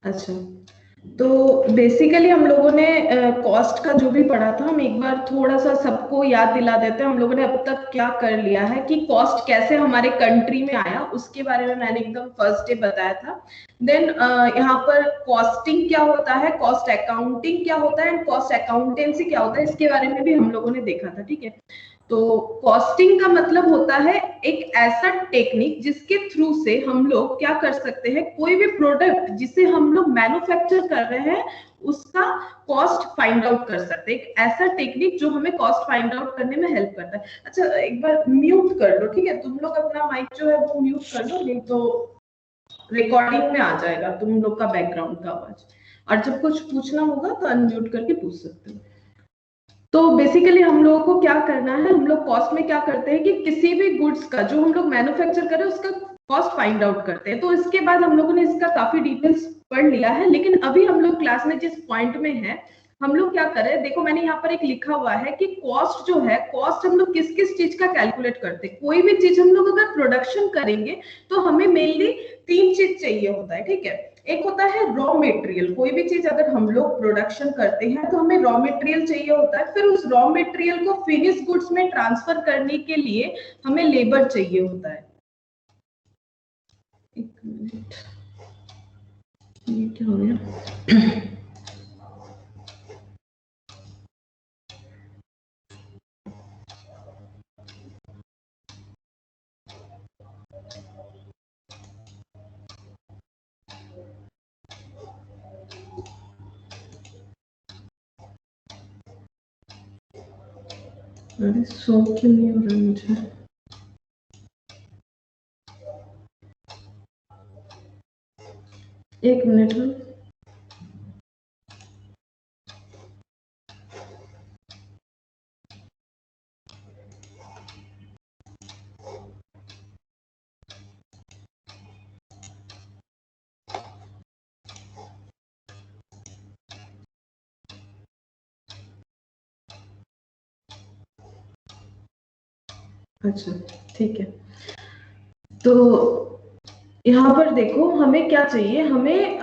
अच्छा, तो बेसिकली हम लोगों ने कॉस्ट का जो भी पढ़ा था, हम एक बार थोड़ा सा सबको याद दिला देते हैं हम लोगों ने अब तक क्या कर लिया है, कि कॉस्ट कैसे हमारे कंट्री में आया उसके बारे में मैंने एकदम फर्स्ट डे बताया था। देन यहाँ पर कॉस्टिंग क्या होता है, कॉस्ट अकाउंटिंग क्या होता है एंड कॉस्ट अकाउंटेंसी क्या होता है, इसके बारे में भी हम लोगों ने देखा था। ठीक है, तो कॉस्टिंग का मतलब होता है एक ऐसा टेक्निक जिसके थ्रू से हम लोग क्या कर सकते हैं, कोई भी प्रोडक्ट जिसे हम लोग मैन्युफैक्चर कर रहे हैं उसका कॉस्ट फाइंड आउट कर सकते हैं। एक ऐसा टेक्निक जो हमें कॉस्ट फाइंड आउट करने में हेल्प करता है। अच्छा, एक बार म्यूट कर लो, ठीक है, तुम लोग अपना माइक जो है वो म्यूट कर लो, नहीं तो रिकॉर्डिंग में आ जाएगा तुम लोग का बैकग्राउंड का आवाज। और जब कुछ पूछना होगा तो अनम्यूट करके पूछ सकते हो। तो बेसिकली हम लोगों को क्या करना है, हम लोग कॉस्ट में क्या करते हैं कि किसी भी गुड्स का जो हम लोग मैन्युफैक्चर करें उसका कॉस्ट फाइंड आउट करते हैं। तो इसके बाद हम लोगों ने इसका काफी डिटेल्स पढ़ लिया है, लेकिन अभी हम लोग क्लास में जिस पॉइंट में है हम लोग क्या करें, देखो मैंने यहाँ पर एक लिखा हुआ है कि कॉस्ट जो है, कॉस्ट हम लोग किस किस चीज का कैलकुलेट करते हैं। कोई भी चीज हम लोग अगर प्रोडक्शन करेंगे तो हमें मेनली तीन चीज चाहिए होता है। ठीक है, एक होता है रॉ मटेरियल, कोई भी चीज अगर हम लोग प्रोडक्शन करते हैं तो हमें रॉ मटेरियल चाहिए होता है। फिर उस रॉ मटेरियल को फिनिश गुड्स में ट्रांसफर करने के लिए हमें लेबर चाहिए होता है। एक मिनट, ये क्या हो गया? अरे सो क्यों नहीं हो रहा मुझे? एक मिनट में। अच्छा, ठीक है, तो यहाँ पर देखो हमें क्या चाहिए, हमें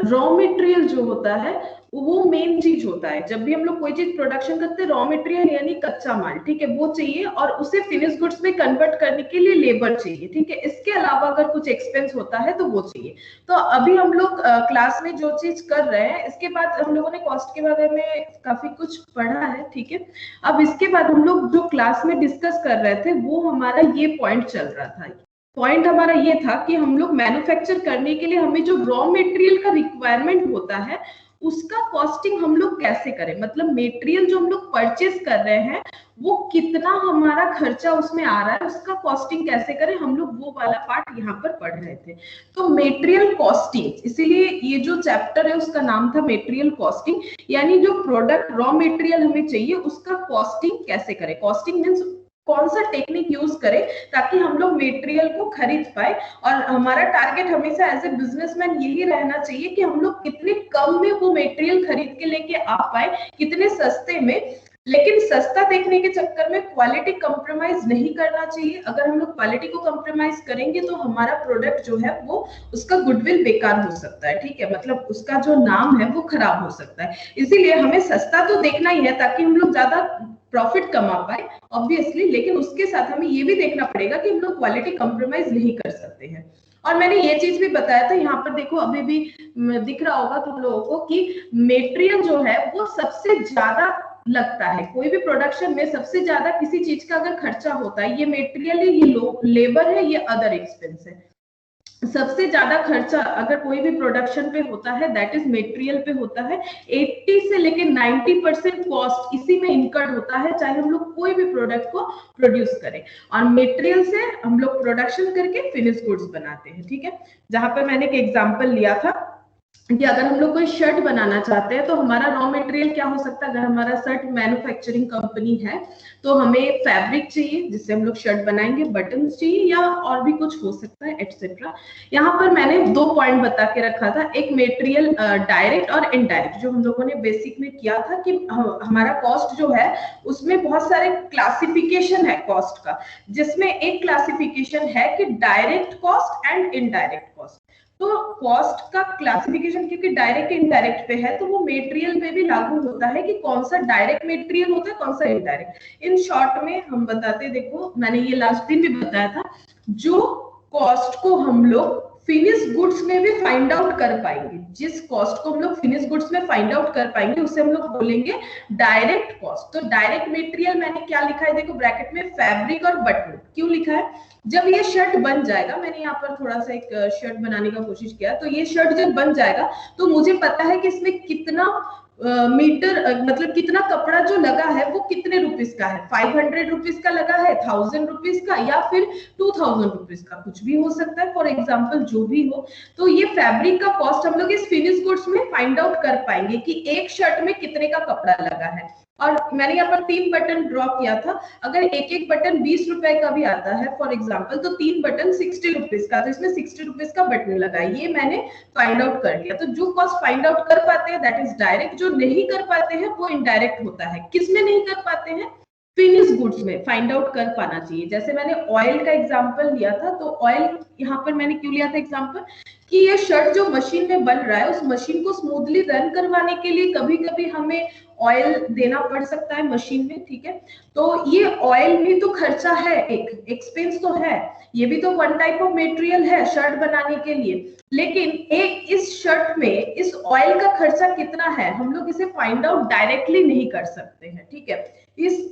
रॉ मटेरियल जो होता है वो मेन चीज होता है। जब भी हम लोग कोई चीज प्रोडक्शन करते हैं, रॉ मटेरियल यानी कच्चा माल, ठीक है, वो चाहिए, और उसे फिनिश गुड्स में कन्वर्ट करने के लिए लेबर चाहिए। ठीक है, इसके अलावा अगर कुछ एक्सपेंस होता है तो वो चाहिए। तो अभी हम लोग क्लास में जो चीज कर रहे हैं, इसके बाद हम लोगों ने कॉस्ट के बारे में काफी कुछ पढ़ा है। ठीक है, अब इसके बाद हम लोग जो क्लास में डिस्कस कर रहे थे वो हमारा ये पॉइंट चल रहा था। पॉइंट हमारा ये था कि हम लोग मैन्युफैक्चर करने के लिए हमें जो रॉ मटेरियल का रिक्वायरमेंट होता है उसका कॉस्टिंग हम लोग कैसे करें, मतलब मटेरियल जो हम लोग परचेज कर रहे हैं वो कितना हमारा खर्चा उसमें आ रहा है, उसका कॉस्टिंग कैसे करें, हम लोग वो वाला पार्ट यहाँ पर पढ़ रहे थे। तो मटेरियल कॉस्टिंग, इसीलिए ये जो चैप्टर है उसका नाम था मटेरियल कॉस्टिंग, यानी जो प्रोडक्ट रॉ मटेरियल हमें चाहिए उसका कॉस्टिंग कैसे करें। कॉस्टिंग मीन्स कौन सा टेक्निक यूज करें ताकि हम लोग मटेरियल को खरीद पाए। और हमारा टारगेट हमेशा एज ए बिजनेसमैन यही रहना चाहिए कि हम लोग कितने कम में वो मटेरियल खरीद के लेके आ पाए, कितने सस्ते में। लेकिन सस्ता देखने के चक्कर में क्वालिटी कंप्रोमाइज नहीं करना चाहिए। अगर हम लोग क्वालिटी को कंप्रोमाइज करेंगे तो हमारा प्रोडक्ट जो है वो उसका गुडविल बेकार हो सकता है। ठीक है, मतलब उसका जो नाम है वो खराब हो सकता है। इसीलिए हमें सस्ता तो देखना ही है ताकि हम लोग ज्यादा प्रॉफिट कमा पाए ऑब्वियसली, लेकिन उसके साथ हमें ये भी देखना पड़ेगा कि हम लोग क्वालिटी कंप्रोमाइज नहीं कर सकते हैं। और मैंने ये चीज भी बताया था, यहाँ पर देखो अभी भी दिख रहा होगा तुम लोगों को कि मटेरियल जो है वो सबसे ज्यादा लगता है। कोई भी प्रोडक्शन में सबसे ज्यादा किसी चीज का अगर खर्चा होता है, ये मटेरियल है, ये लेबर है, ये अदर एक्सपेंस है। सबसे ज्यादा खर्चा अगर कोई भी प्रोडक्शन पे होता है दैट इज मटेरियल पे होता है। 80 से लेकर 90% कॉस्ट इसी में इनकर्ड होता है, चाहे हम लोग कोई भी प्रोडक्ट को प्रोड्यूस करें। और मटेरियल से हम लोग प्रोडक्शन करके फिनिश गुड्स बनाते हैं। ठीक है, जहां पर मैंने एक एग्जांपल लिया था कि अगर हम लोग कोई शर्ट बनाना चाहते हैं तो हमारा रॉ मटेरियल क्या हो सकता है। अगर हमारा शर्ट मैन्युफैक्चरिंग कंपनी है तो हमें फैब्रिक चाहिए जिससे हम लोग शर्ट बनाएंगे, बटन चाहिए या और भी कुछ हो सकता है एटसेट्रा। यहाँ पर मैंने दो पॉइंट बता के रखा था, एक मटेरियल डायरेक्ट और इनडायरेक्ट, जो हम लोगों ने बेसिक में किया था कि हमारा कॉस्ट जो है उसमें बहुत सारे क्लासिफिकेशन है कॉस्ट का, जिसमें एक क्लासिफिकेशन है कि direct cost and indirect cost. तो कॉस्ट का क्लासिफिकेशन क्योंकि डायरेक्ट इनडायरेक्ट पे है, तो वो मेटेरियल पे भी लागू होता है कि कौन सा डायरेक्ट मेटेरियल होता है, कौन सा इनडायरेक्ट। इन शॉर्ट में हम बताते, देखो मैंने ये लास्ट दिन भी बताया था, जो कॉस्ट को हम लोग फिनिश गुड्स में भी फाइंड आउट कर पाएंगे, जिस कॉस्ट को हम लोग फिनिश गुड्स में फाइंड आउट कर पाएंगे उसे हम लोग बोलेंगे डायरेक्ट कॉस्ट। तो डायरेक्ट मेटेरियल मैंने क्या लिखा है, देखो ब्रैकेट में फैब्रिक और बटन क्यों लिखा है, जब ये शर्ट बन जाएगा, मैंने यहाँ पर थोड़ा सा एक शर्ट बनाने का कोशिश किया, तो ये शर्ट जब बन जाएगा तो मुझे पता है कि इसमें कितना मीटर मतलब कितना कपड़ा जो लगा है वो कितने रुपीस का है, 500 रुपीस का लगा है, 1000 रुपीस का, या फिर 2000 रुपीस का, कुछ भी हो सकता है फॉर एग्जांपल, जो भी हो। तो ये फैब्रिक का कॉस्ट हम लोग इस फिनिश गुड्स में फाइंड आउट कर पाएंगे कि एक शर्ट में कितने का कपड़ा लगा है। और मैंने यहाँ पर 3 बटन ड्रॉ किया था, अगर एक एक बटन 20 रुपए का भी आता है फॉर एग्जांपल, तो 3 बटन 60 रुपीस का, तो इसमें 60 रुपीस का बटन लगा, ये मैंने फाइंड आउट कर लिया। तो जो कॉस्ट फाइंड आउट कर पाते हैं दैट इज डायरेक्ट, जो नहीं कर पाते हैं वो इनडायरेक्ट होता है। किसमें नहीं कर पाते हैं, फिनिश गुड्स में फाइंड आउट कर पाना चाहिए। जैसे मैंने ऑयल का एग्जांपल लिया था, तो ऑयल यहाँ पर मैंने क्यों लिया था एग्जांपल, कि ये शर्ट जो मशीन में बन रहा है उस मशीन को स्मूथली रन करवाने के लिए कभी कभी हमें ऑयल देना पड़ सकता है मशीन में, ठीक है। तो ये ऑयल भी तो खर्चा है, एक एक्सपेंस तो है, ये भी तो वन टाइप ऑफ मटेरियल है शर्ट बनाने के लिए। लेकिन एक इस शर्ट में इस ऑयल का खर्चा कितना है हम लोग इसे फाइंड आउट डायरेक्टली नहीं कर सकते हैं, ठीक है। इस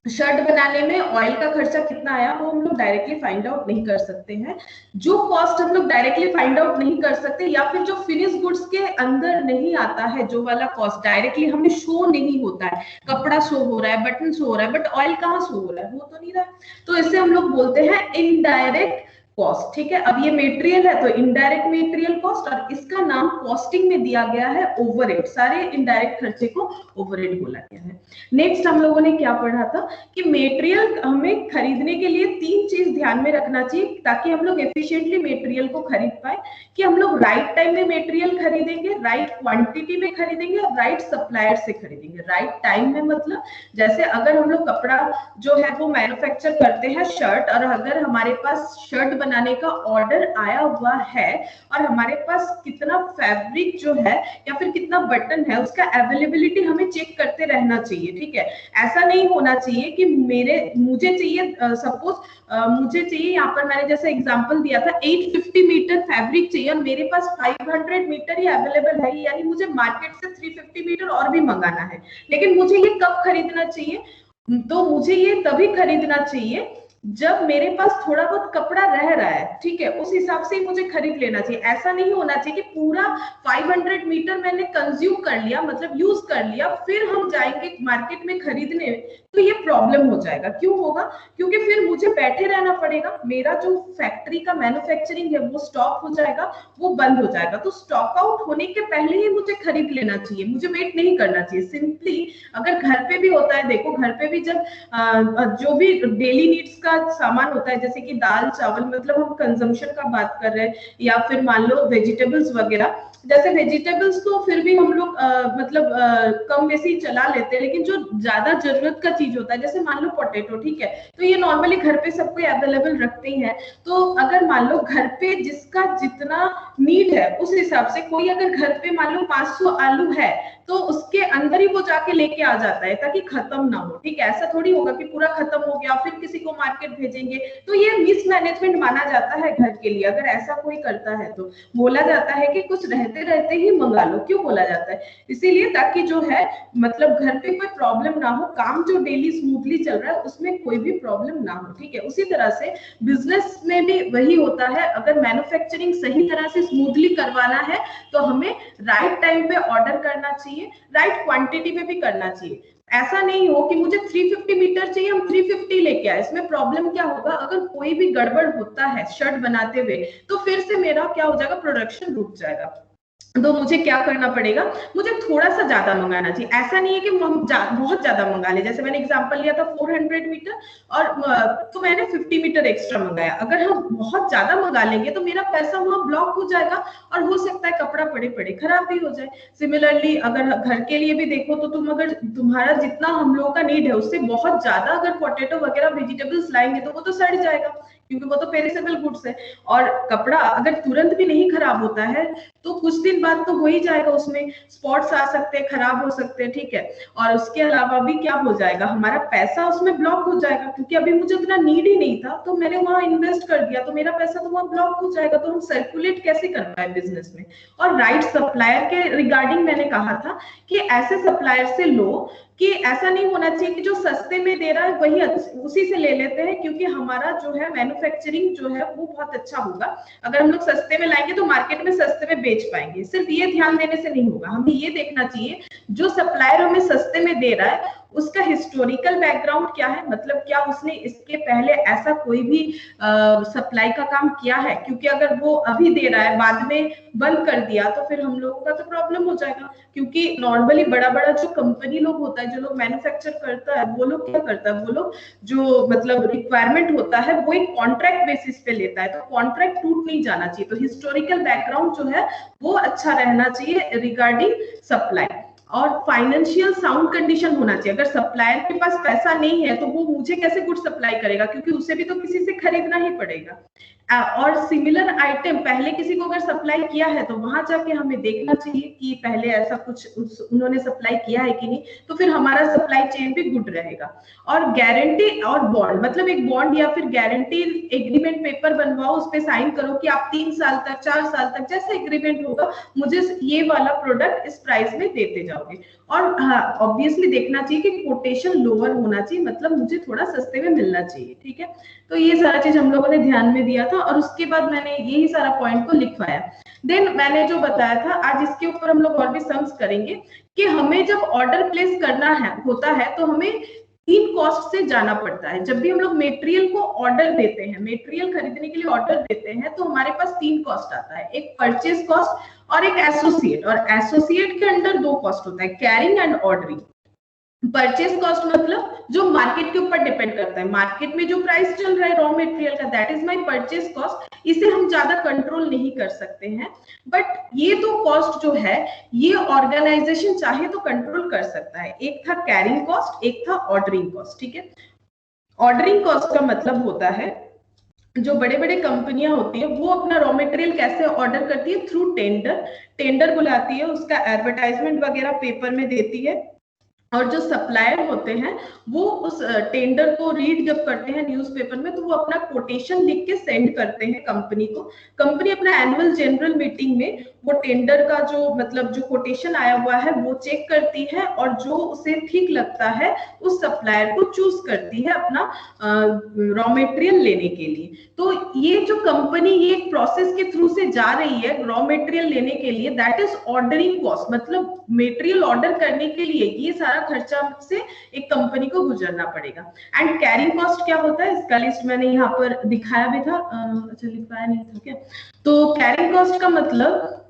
शर्ट बनाने में ऑयल का खर्चा कितना आया वो हम लोग डायरेक्टली फाइंड आउट नहीं कर सकते हैं। जो कॉस्ट हम लोग डायरेक्टली फाइंड आउट नहीं कर सकते, या फिर जो फिनिश गुड्स के अंदर नहीं आता है, जो वाला कॉस्ट डायरेक्टली हमें शो नहीं होता है, कपड़ा शो हो रहा है, बटन शो हो रहा है, बट ऑयल कहाँ शो हो रहा है, वो तो नहीं रहा है, तो इसे हम लोग बोलते हैं इनडायरेक्ट कॉस्ट, ठीक है। अब ये मटेरियल है तो इनडायरेक्ट मटेरियल कॉस्ट, और इसका नाम कॉस्टिंग में दिया गया है ओवरहेड, सारे इनडायरेक्ट खर्चे को ओवरहेड बोला गया है। नेक्स्ट हम लोगों ने क्या पढ़ा था कि मटेरियल हमें खरीदने के लिए 3 चीज ध्यान में रखना चाहिए ताकि हम लोग एफिशिएंटली मटेरियल को खरीद पाए, कि हम लोग राइट टाइम में मटेरियल खरीदेंगे, राइट क्वांटिटी में खरीदेंगे और राइट सप्लायर से खरीदेंगे। राइट टाइम में मतलब जैसे अगर हम लोग कपड़ा जो है वो मैन्युफैक्चर करते हैं शर्ट, और अगर हमारे पास शर्ट बनाने का ऑर्डर आया हुआ है और हमारे पास कितना फैब्रिक जो है या फिर कितना बटन है उसका अवेलेबिलिटी हमें चेक करते रहना चाहिए, ठीक है। ऐसा नहीं होना चाहिए कि मुझे चाहिए सपोज मुझे चाहिए, यहाँ पर मैंने जैसे एग्जांपल दिया था 850 मीटर फैब्रिक चाहिए और मेरे पास 500 मीटर ही अवेलेबल है, यानी मुझे मार्केट से 350 मीटर और भी मंगाना है, लेकिन मुझे ये कब खरीदना चाहिए, तो मुझे ये तभी खरीदना चाहिए जब मेरे पास थोड़ा बहुत कपड़ा रह रहा है, ठीक है, उस हिसाब से मुझे खरीद लेना चाहिए। ऐसा नहीं होना चाहिए कि पूरा 500 मीटर मैंने कंज्यूम कर लिया, मतलब यूज कर लिया, फिर हम जाएंगे मार्केट में खरीदने, तो ये प्रॉब्लम हो जाएगा। क्यों होगा, क्योंकि फिर मुझे बैठे रहना पड़ेगा, मेरा जो फैक्ट्री का मैन्युफैक्चरिंग है वो स्टॉप हो जाएगा, वो बंद हो जाएगा। तो स्टॉक आउट होने के पहले ही मुझे खरीद लेना चाहिए, मुझे वेट नहीं करना चाहिए। सिंपली अगर घर पे भी होता है, देखो घर पे भी जब जो भी डेली नीड्स का सामान होता है, जैसे कि दाल चावल, मतलब हम कंजम्पशन का बात कर रहे हैं, या फिर मान लो वेजिटेबल्स वगैरह, जैसे वेजिटेबल्स तो फिर भी हम लोग मतलब कम बेसी चला लेते हैं, लेकिन जो ज्यादा जरूरत का चीज होता है जैसे मान लो पोटैटो, ठीक है, तो ये नॉर्मली घर पे सब कोई अवेलेबल रखते ही है। तो अगर मान लो घर पे जिसका जितना नीड है उस हिसाब से, कोई अगर घर पे मान लो 500 आलू है तो उसके अंदर ही वो जाके लेके आ जाता है ताकि खत्म ना हो, ठीक है। ऐसा थोड़ी होगा कि पूरा खत्म हो गया फिर किसी को मार्केट भेजेंगे, तो ये मिसमैनेजमेंट माना जाता है घर के लिए। अगर ऐसा कोई करता है तो बोला जाता है कि कुछ रहते रहते ही मंगा लो। क्यों बोला जाता है, इसीलिए ताकि जो है मतलब घर पे कोई प्रॉब्लम ना हो, काम जो डेली स्मूथली चल रहा है उसमें कोई भी प्रॉब्लम ना हो, ठीक है। उसी तरह से बिजनेस में भी वही होता है, अगर मैन्युफैक्चरिंग सही तरह से स्मूथली करवाना है तो हमें राइट टाइम पे ऑर्डर करना चाहिए, राइट क्वांटिटी में भी करना चाहिए। ऐसा नहीं हो कि मुझे 350 मीटर चाहिए, हम 350 लेके आए। इसमें प्रॉब्लम क्या होगा, अगर कोई भी गड़बड़ होता है शर्ट बनाते हुए तो फिर से मेरा क्या हो जाएगा, प्रोडक्शन रुक जाएगा। तो मुझे क्या करना पड़ेगा, मुझे थोड़ा सा ज्यादा मंगाना चाहिए। ऐसा नहीं है कि हम बहुत ज्यादा मंगा ले, जैसे मैंने एग्जांपल लिया था 400 मीटर और तो मैंने 50 मीटर एक्स्ट्रा मंगाया। अगर हम बहुत ज्यादा मंगा लेंगे तो मेरा पैसा वहां ब्लॉक हो जाएगा और हो सकता है कपड़ा पड़े पड़े खराब भी हो जाए। सिमिलरली अगर घर के लिए भी देखो तो अगर तुम्हारा जितना हम लोगों का नीड है उससे बहुत ज्यादा अगर पोटैटो वगैरह वेजिटेबल्स लाएंगे तो वो तो सड़ जाएगा, क्योंकि वो तो पेरिसेबल गुड्स है। और कपड़ा अगर तुरंत भी नहीं खराब होता है तो कुछ दिन बाद तो हो ही जाएगा, उसमें स्पॉट्स आ सकते हैं, खराब हो सकते हैं, ठीक है। और उसके अलावा भी क्या हो जाएगा, हमारा पैसा उसमें ब्लॉक हो जाएगा, क्योंकि अभी मुझे उतना नीड ही नहीं था तो मैंने वहां इन्वेस्ट कर दिया, तो मेरा पैसा तो वहां ब्लॉक हो जाएगा, तो हम सर्कुलेट कैसे कर पाए बिजनेस में। और राइट सप्लायर के रिगार्डिंग मैंने कहा था कि ऐसे सप्लायर से लो कि ऐसा नहीं होना चाहिए कि जो सस्ते में दे रहा है वही उसी से ले लेते हैं, क्योंकि हमारा जो है मैन्युफैक्चरिंग जो है वो बहुत अच्छा होगा। अगर हम लोग सस्ते में लाएंगे तो मार्केट में सस्ते में बेच पाएंगे, सिर्फ ये ध्यान देने से नहीं होगा, हमें ये देखना चाहिए जो सप्लायर हमें सस्ते में दे रहा है उसका हिस्टोरिकल बैकग्राउंड क्या है, मतलब क्या उसने इसके पहले ऐसा कोई भी सप्लाई का काम किया है, क्योंकि अगर वो अभी दे रहा है बाद में बंद कर दिया तो फिर हम लोगों का तो प्रॉब्लम हो जाएगा। क्योंकि नॉर्मली बड़ा बड़ा जो कंपनी लोग होता है, जो लोग मैन्युफैक्चर करता है, वो लोग क्या करता है, वो लोग जो मतलब रिक्वायरमेंट होता है वो एक कॉन्ट्रैक्ट बेसिस पे लेता है, तो कॉन्ट्रैक्ट टूट नहीं जाना चाहिए, तो हिस्टोरिकल बैकग्राउंड जो है वो अच्छा रहना चाहिए रिगार्डिंग सप्लाई। और फाइनेंशियल साउंड कंडीशन होना चाहिए, अगर सप्लायर के पास पैसा नहीं है तो वो मुझे कैसे गुड सप्लाई करेगा, क्योंकि उसे भी तो किसी से खरीदना ही पड़ेगा। और सिमिलर आइटम पहले किसी को अगर सप्लाई किया है तो वहां जाके हमें देखना चाहिए कि पहले ऐसा कुछ उन्होंने सप्लाई किया है कि नहीं, तो फिर हमारा सप्लाई चेन भी गुड रहेगा। और गारंटी और बॉन्ड, मतलब एक बॉन्ड या फिर गारंटी एग्रीमेंट पेपर बनवाओ, उस पर साइन करो कि आप 3 साल तक 4 साल तक जैसा एग्रीमेंट होगा मुझे ये वाला प्रोडक्ट इस प्राइस में देते जाओगे। और हाँ, ऑब्वियसली देखना चाहिए कि कोटेशन लोअर होना चाहिए, मतलब मुझे थोड़ा सस्ते में मिलना चाहिए, ठीक है। तो ये सारा चीज हम लोगों ने ध्यान में दिया था और उसके बाद मैंने यही सारा पॉइंट को लिखवाया। देन मैंने जो बताया था, आज इसके ऊपर हम लोग और भी सम्स करेंगे कि हमें जब ऑर्डर प्लेस करना है होता है तो हमें 3 कॉस्ट से जाना पड़ता है। जब भी हम लोग मटेरियल को ऑर्डर देते हैं, मटेरियल खरीदने के लिए ऑर्डर देते हैं, तो हमारे पास 3 कॉस्ट आता है, एक परचेज कॉस्ट और एक एसोसिएट। और एसोसिएट के अंडर 2 कॉस्ट होता है, carrying and ordering. Purchase cost मतलब जो मार्केट के ऊपर डिपेंड करता है, मार्केट में जो प्राइस चल रहा है रॉ मटेरियल का, that is my purchase cost, इसे हम ज्यादा कंट्रोल नहीं कर सकते हैं। बट ये तो कॉस्ट जो है ये ऑर्गेनाइजेशन चाहे तो कंट्रोल कर सकता है। एक था कैरिंग कॉस्ट, एक था ऑर्डरिंग कॉस्ट, ठीक है। ऑर्डरिंग कॉस्ट का मतलब होता है जो बड़े बड़े कंपनियां होती है वो अपना रॉ मटेरियल कैसे ऑर्डर करती है, थ्रू टेंडर। टेंडर बुलाती है, उसका एडवर्टाइजमेंट वगैरह पेपर में देती है, और जो सप्लायर होते हैं वो उस टेंडर को रीड जब करते हैं न्यूज़पेपर में तो वो अपना कोटेशन लिख के सेंड करते हैं कंपनी को। कंपनी अपना एनुअल जनरल मीटिंग में वो टेंडर का जो मतलब जो कोटेशन आया हुआ है वो चेक करती है, और जो उसे ठीक लगता है उस सप्लायर को चूज करती है अपना रॉ मटेरियल लेने के लिए। तो ये जो कंपनी ये एक प्रोसेस के थ्रू से जा रही है रॉ मटेरियल लेने के लिए, दैट इज ऑर्डरिंग कॉस्ट, मतलब मटेरियल ऑर्डर करने के लिए ये सारा खर्चा से एक कंपनी को गुजरना पड़ेगा। एंड कैरिंग कॉस्ट क्या होता है, इसका लिस्ट मैंने यहाँ पर दिखाया भी था, अच्छा लिखवाया नहीं था क्या। तो कैरिंग कॉस्ट का मतलब,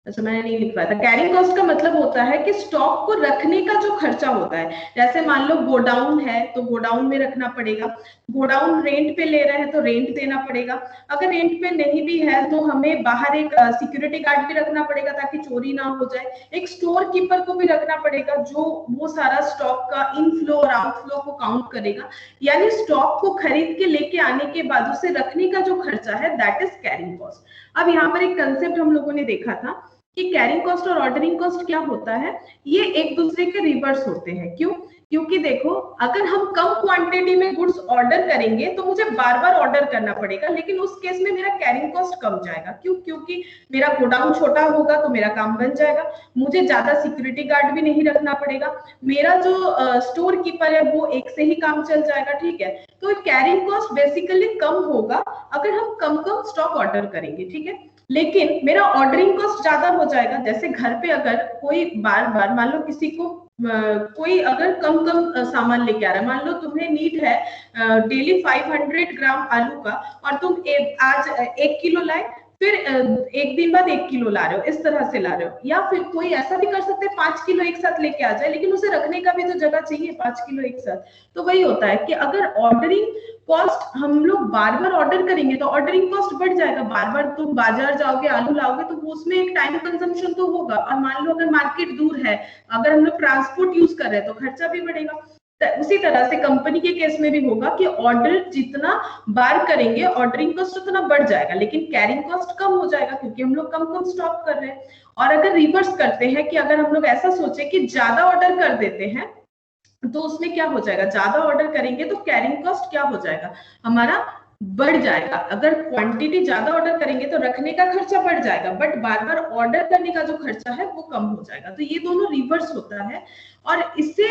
अच्छा मैंने नहीं लिख पाया था। कैरिंग कॉस्ट का मतलब होता है कि स्टॉक को रखने का जो खर्चा होता है, जैसे मान लो गोडाउन है तो गोडाउन में रखना पड़ेगा, गोडाउन रेंट पे ले रहे हैं तो रेंट देना पड़ेगा, अगर रेंट पे नहीं भी है तो हमें बाहर एक सिक्योरिटी गार्ड भी रखना पड़ेगा ताकि चोरी ना हो जाए, एक स्टोर कीपर को भी रखना पड़ेगा जो वो सारा स्टॉक का इनफ्लो और आउटफ्लो को काउंट करेगा। यानी स्टॉक को खरीद के लेके आने के बाद उसे रखने का जो खर्चा है दैट इज कैरिंग कॉस्ट। अब यहाँ पर एक कंसेप्ट हम लोगों ने देखा था कि कैरिंग कॉस्ट और ऑर्डरिंग कॉस्ट क्या होता है, ये एक दूसरे के रिवर्स होते हैं। क्यों? क्योंकि देखो अगर हम कम क्वांटिटी में गुड्स ऑर्डर करेंगे तो मुझे बार बार ऑर्डर करना पड़ेगा, लेकिन उस केस में मेरा कैरिंग कॉस्ट कम जाएगा। क्यों? क्योंकि मेरा गोडाउन छोटा होगा तो मेरा काम बन जाएगा, मुझे ज्यादा सिक्योरिटी गार्ड भी नहीं रखना पड़ेगा, मेरा जो स्टोर कीपर है वो एक से ही काम चल जाएगा, ठीक है। तो कैरिंग कॉस्ट बेसिकली कम होगा अगर हम कम कम स्टॉक ऑर्डर करेंगे, ठीक है। लेकिन मेरा ऑर्डरिंग कॉस्ट ज्यादा हो जाएगा, जैसे घर पे अगर कोई बार बार मान लो किसी को कोई अगर कम सामान लेके आ रहा है, मान लो तुम्हें नीड है डेली 500 ग्राम आलू का और तुम आज 1 किलो लाए, फिर एक दिन बाद 1 किलो ला रहे हो, इस तरह से ला रहे हो। या फिर कोई ऐसा भी कर सकते हैं 5 किलो एक साथ लेके आ जाए, लेकिन उसे रखने का भी तो जगह चाहिए 5 किलो एक साथ। तो वही होता है कि अगर ऑर्डरिंग कॉस्ट हम लोग बार बार ऑर्डर करेंगे तो ऑर्डरिंग कॉस्ट बढ़ जाएगा, बार बार तुम बाजार जाओगे आलू लाओगे तो उसमें एक टाइम कंजम्पशन तो होगा, और मान लो अगर मार्केट दूर है, अगर हम लोग ट्रांसपोर्ट यूज कर रहे हैं तो खर्चा भी बढ़ेगा। उसी तरह से कंपनी के केस में भी होगा कि ऑर्डर जितना बार करेंगे ऑर्डरिंग कॉस्ट उतना बढ़ जाएगा, लेकिन कैरिंग कॉस्ट कम हो जाएगा क्योंकि हम लोग कम स्टॉक कर रहे हैं। और अगर रिवर्स करते हैं कि अगर हम लोग ऐसा सोचे कि ज्यादा ऑर्डर कर देते हैं तो उसमें क्या हो जाएगा, ज्यादा ऑर्डर करेंगे तो कैरिंग कॉस्ट क्या हो जाएगा, हमारा बढ़ जाएगा। अगर क्वांटिटी ज्यादा ऑर्डर करेंगे तो रखने का खर्चा बढ़ जाएगा, बट बार बार ऑर्डर करने का जो खर्चा है वो कम हो जाएगा। तो ये दोनों रिवर्स होता है। और इससे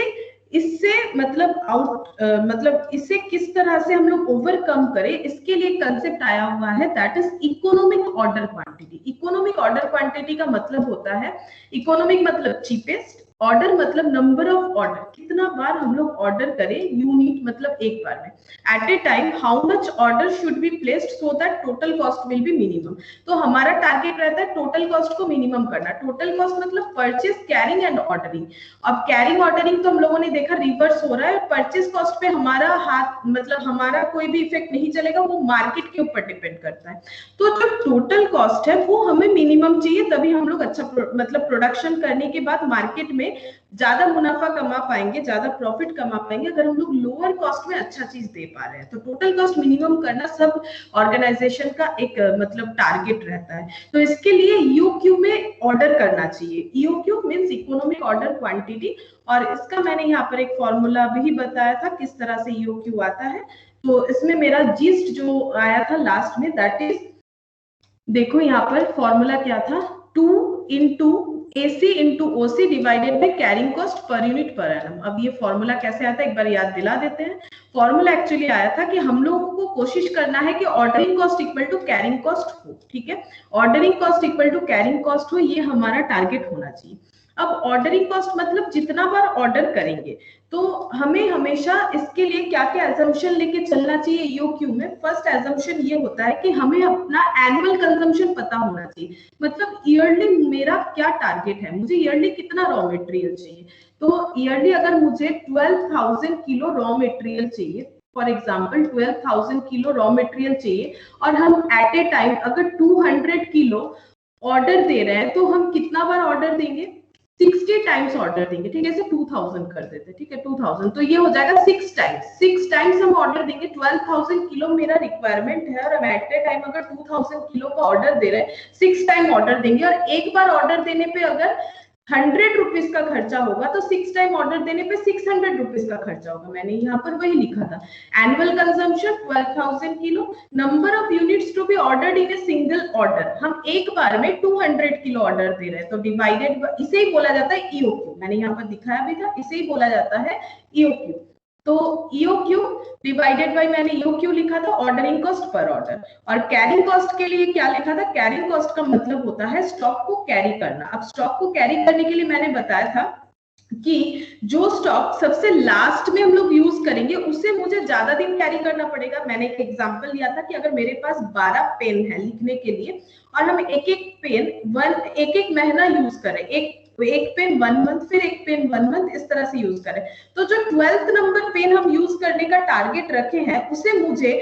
इससे मतलब इससे किस तरह से हम लोग ओवरकम करें, इसके लिए कंसेप्ट आया हुआ है, that is economic order quantity. Economic order quantity का मतलब होता है, इकोनॉमिक मतलब चीपेस्ट, ऑर्डर मतलब नंबर ऑफ ऑर्डर, कितना बार हम लोग ऑर्डर करें, यूनिट मतलब एक बार में, at a time how much order should be placed so that total cost will be minimum. तो हमारा टारगेट रहता है टोटल कॉस्ट को मिनिमम करना। टोटल कॉस्ट मतलब परचेस, कैरिंग एंड ऑर्डरिंग। अब कैरिंग ऑर्डरिंग तो हम लोगों ने देखा रिवर्स हो रहा है, परचेस कॉस्ट पे हमारा हाथ मतलब हमारा कोई भी इफेक्ट नहीं चलेगा, वो मार्केट के ऊपर डिपेंड करता है। तो जो टोटल कॉस्ट है वो हमें मिनिमम चाहिए, तभी हम लोग अच्छा मतलब प्रोडक्शन करने के बाद मार्केट में ज्यादा मुनाफा कमा पाएंगे, ज्यादा प्रॉफिट कमा पाएंगे अगर हम लोग लोअर कॉस्ट में अच्छा चीज दे पा रहे हैं। तो टोटल कॉस्ट मिनिमम करना सब ऑर्गेनाइजेशन का एक मतलब टारगेट रहता है। तो इसके लिए ईओक्यू में ऑर्डर करना चाहिए। EOQ means economic order quantity, और इसका मैंने यहाँ पर एक फॉर्मूला भी बताया था किस तरह से ईओक्यू आता है। तो इसमें मेरा जिस्ट जो आया था लास्ट में, दैट इज, देखो यहाँ पर फॉर्मूला क्या था, 2 into AC into OC divided by carrying cost per unit per annum. अब ये फॉर्मूला कैसे आता है एक बार याद दिला देते हैं। फॉर्मूला एक्चुअली आया था कि हम लोगों को कोशिश करना है कि ordering cost equal to carrying cost हो, ठीक है, ordering cost equal to carrying cost हो, ये हमारा टारगेट होना चाहिए। अब ऑर्डरिंग कॉस्ट मतलब जितना बार ऑर्डर करेंगे, तो हमें हमेशा इसके लिए क्या क्या एजम्पशन लेके चलना चाहिए ईओक्यू में। फर्स्ट एजम्पशन ये होता है कि हमें अपना एनुअल कंजम्पशन पता होना चाहिए, मतलब ईयरली मेरा क्या टारगेट है, मुझे ईयरली कितना रॉ मटेरियल चाहिए। तो ईयरली अगर मुझे 12,000 किलो रॉ मटेरियल चाहिए, for example 12,000 kilo raw material चाहिए, और हम एट ए टाइम अगर 200 किलो ऑर्डर दे रहे हैं, तो हम कितना बार ऑर्डर देंगे, 60 टाइम्स ऑर्डर देंगे, ठीक है, इसे 2000 कर देते हैं, ठीक है, 2000, तो ये हो जाएगा 6 टाइम्स हम ऑर्डर देंगे। 12,000 किलो मेरा रिक्वायरमेंट है और हम एट ए टाइम अगर 2000 किलो का ऑर्डर दे रहे हैं, 6 टाइम ऑर्डर देंगे, और एक बार ऑर्डर देने पे अगर 100 रुपीज का खर्चा होगा तो 6 टाइम ऑर्डर देने पे 600 रुपीज का खर्चा होगा। मैंने यहाँ पर वही लिखा था, annual consumption 12,000 kilo, number of units to be ordered in a single order, हम एक बार में 200 किलो ऑर्डर दे रहे हैं, तो डिवाइडेड, इसे ही बोला जाता है ईओक्यू। मैंने यहाँ पर दिखाया भी था, इसे ही बोला जाता है ईओक्यू। तो ईओक्यू डिवाइडेड बाय, मैंने ईओक्यू लिखा था ऑर्डरिंग कॉस्ट पर ऑर्डर। और कैरिंग कॉस्ट के लिए क्या लिखा था, कैरिंग कॉस्ट का मतलब होता है स्टॉक को कैरी करना। अब स्टॉक को कैरी करने के लिए मैंने बताया था कि जो स्टॉक सबसे लास्ट में हम लोग यूज करेंगे उसे मुझे ज्यादा दिन कैरी करना पड़ेगा। मैंने एक एग्जांपल लिया था कि अगर मेरे पास 12 पेन है लिखने के लिए, और हम एक एक महीना यूज करें, एक पेन 1 मंथ, फिर एक पेन 1 मंथ, इस तरह से यूज करें, तो जो 12th नंबर पेन हम यूज करने का टारगेट रखे हैं उसे मुझे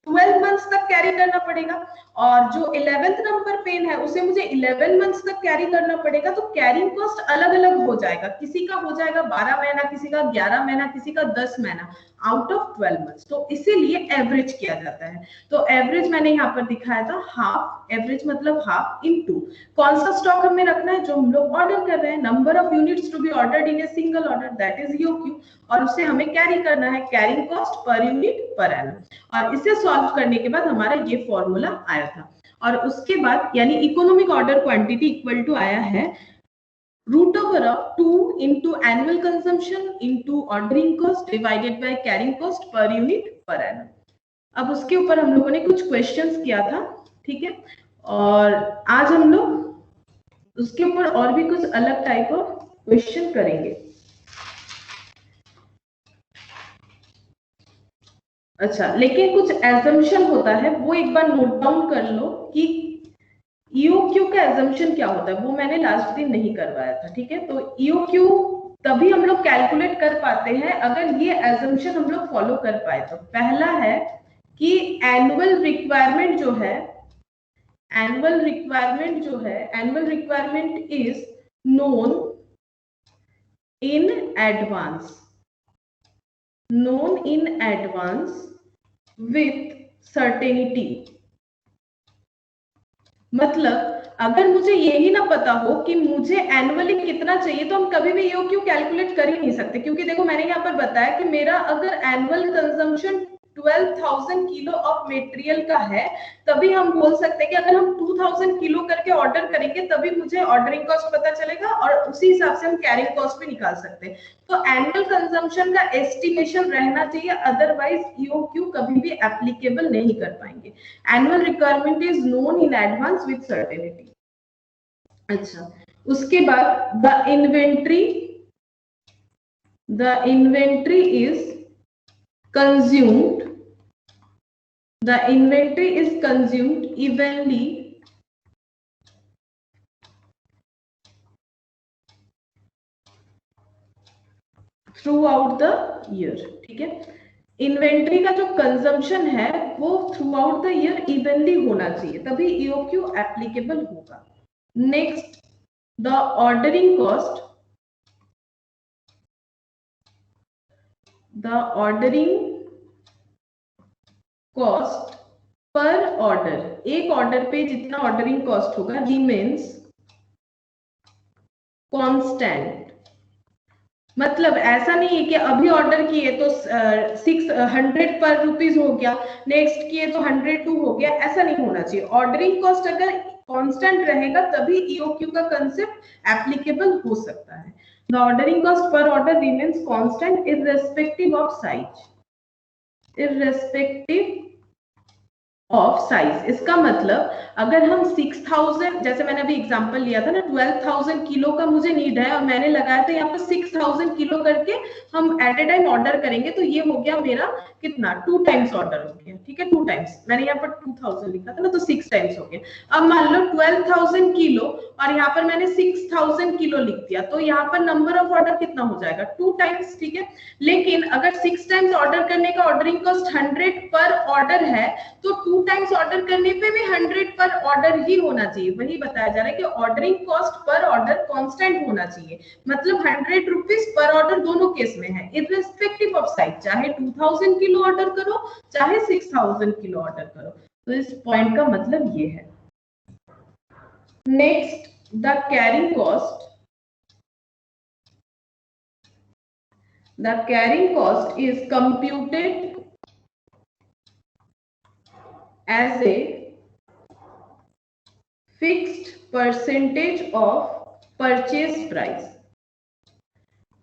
12 मंथ्स तक कैरी करना पड़ेगा, और जो 11th नंबर पेन है उसे मुझे 11 मंथ्स तक कैरी करना पड़ेगा। तो कैरिंग कॉस्ट अलग अलग हो जाएगा, किसी का हो जाएगा 12 महीना, किसी का 11 महीना, किसी का 10 महीना, आउट ऑफ 12 मंथ्स। तो इसीलिए एवरेज किया जाता है। तो एवरेज मैंने यहाँ पर दिखाया था, हाफ, एवरेज मतलब हाफ इनटू कौन सा स्टॉक हमें रखना है, जो हम लोग ऑर्डर कर रहे हैं, number of units to be ordered in a single order, that is EOQ, और उससे हमें कैरी करना है carrying cost per unit per annum. और इसे सॉल्व करने के बाद हमारा ये फॉर्मूला आया था। और उसके बाद यानी economic order quantity equal to आया है root over of 2 into annual consumption into ordering cost divided by carrying cost per unit per annum। अब उसके ऊपर हम लोगों ने कुछ क्वेश्चंस किया था, ठीक है, और आज हम लोग उसके ऊपर और भी कुछ अलग टाइप ऑफ क्वेश्चन करेंगे। अच्छा, लेकिन कुछ एजम्पशन होता है, वो एक बार नोट डाउन कर लो कि ईओक्यू का एजम्पशन क्या होता है, वो मैंने लास्ट दिन नहीं करवाया था, ठीक है। तो ईओक्यू तभी हम लोग कैलकुलेट कर पाते हैं अगर ये एजम्पशन हम लोग फॉलो कर पाए। तो पहला है कि annual requirement is known in advance. known in advance with certainty। मतलब अगर मुझे यही ना पता हो कि मुझे एनुअली कितना चाहिए तो हम कभी भी ईओक्यू कैलकुलेट कर ही नहीं सकते, क्योंकि देखो मैंने यहाँ पर बताया कि मेरा अगर annual consumption 12,000 kilo of material का है, तभी हम बोल सकते हैं कि अगर हम 2,000 किलो करके ऑर्डर करेंगे तभी मुझे ऑर्डरिंग कॉस्ट पता चलेगा और उसी हिसाब से हम कैरिंग कॉस्ट भी निकाल सकते हैं। तो एनुअल कंजम्पशन का एस्टिमेशन रहना चाहिए, अदरवाइज ईओक्यू कभी भी एप्लीकेबल नहीं कर पाएंगे। Annual requirement is known in advance with certainty. अच्छा, उसके बाद the inventory is consumed the inventory is consumed evenly throughout the year। ठीक है, इन्वेंट्री का जो कंजम्पशन है वो through out the year evenly होना चाहिए, तभी ईओक्यू एप्लीकेबल होगा। Next, the ordering cost per order, एक ऑर्डर पे जितना ऑर्डरिंग कॉस्ट होगा रिमेन्स कांस्टेंट। मतलब ऐसा नहीं है कि अभी ऑर्डर किए तो 600 पर रुपीज हो गया, नेक्स्ट किए तो 102 हो गया, ऐसा नहीं होना चाहिए। ऑर्डरिंग कॉस्ट अगर कांस्टेंट रहेगा तभी ईओक्यू का कंसेप्ट एप्लीकेबल हो सकता है। The ordering cost per order remains constant irrespective of size. इसका मतलब अगर हम 6000, जैसे मैंने अभी एग्जांपल लिया था ना, 12,000 किलो का मुझे नीड है और मैंने लगाया था यहाँ पर 6,000 किलो करके हम एट ए टाइम ऑर्डर करेंगे, तो ये हो गया मेरा कितना, 2 टाइम्स ऑर्डर हो गया। ठीक है, 2 टाइम्स, मैंने यहाँ पर 2000 लिखा था ना, तो 6 टाइम्स हो गया। अब मान लो 12,000 किलो और यहाँ पर मैंने 6,000 किलो लिख दिया, तो यहाँ पर नंबर ऑफ ऑर्डर कितना हो जाएगा, 2 टाइम्स। ठीक है, लेकिन अगर 6 टाइम्स ऑर्डर करने का ऑर्डरिंग कॉस्ट 100 पर ऑर्डर है, तो 2 टाइम्स ऑर्डर करने पे भी 100 पर ऑर्डर ही होना चाहिए। वही बताया जा रहा है कि ordering cost per order constant होना चाहिए, मतलब 100 रुपीज पर ऑर्डर दोनों केस में है, इररिस्पेक्टिव ऑफ साइज, चाहे 2000 किलो ऑर्डर करो चाहे 6000 किलो ऑर्डर करो। तो इस पॉइंट का मतलब ये है। Next, the carrying cost is computed as a fixed percentage of purchase price।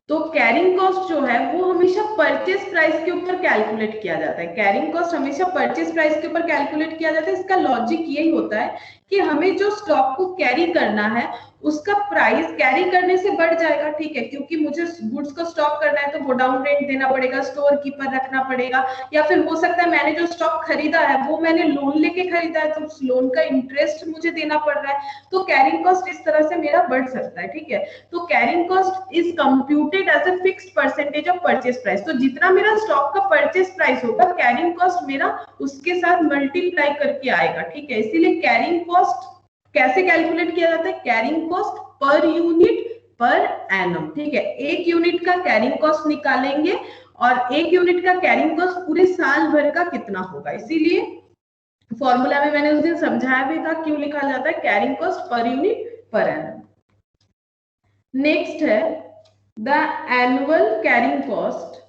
तो कैरिंग कॉस्ट जो है वो हमेशा परचेस प्राइस के ऊपर कैलकुलेट किया जाता है। कैरिंग कॉस्ट हमेशा परचेस प्राइस के ऊपर कैलकुलेट किया जाता है। इसका लॉजिक यही होता है कि हमें जो स्टॉक को कैरी करना है उसका प्राइस कैरी करने से बढ़ जाएगा। ठीक है, क्योंकि मुझे गुड्स को स्टॉक करना है तो गोडाउन रेंट देना पड़ेगा, स्टोर कीपर रखना पड़ेगा, या फिर हो सकता है मैंने जो स्टॉक खरीदा है वो मैंने लोन लेके खरीदा है तो उस लोन का इंटरेस्ट मुझे देना पड़ रहा है, तो कैरिंग कॉस्ट इस तरह से मेरा बढ़ सकता है। ठीक है, तो carrying cost is computed as a fixed percentage of purchase price. तो जितना मेरा स्टॉक का परचेस प्राइस होगा कैरिंग कॉस्ट मेरा उसके साथ मल्टीप्लाई करके आएगा। ठीक है, इसीलिए कैरिंग कॉस्ट कैसे कैलकुलेट किया जाता है, carrying cost per unit per annum. ठीक है, एक यूनिट का कैरिंग कॉस्ट निकालेंगे और एक यूनिट का कैरिंग कॉस्ट पूरे साल भर का कितना होगा, इसीलिए फॉर्मूला में मैंने उस दिन समझाया भी था क्यों लिखा जाता है carrying cost per unit per annum. Next है the annual carrying cost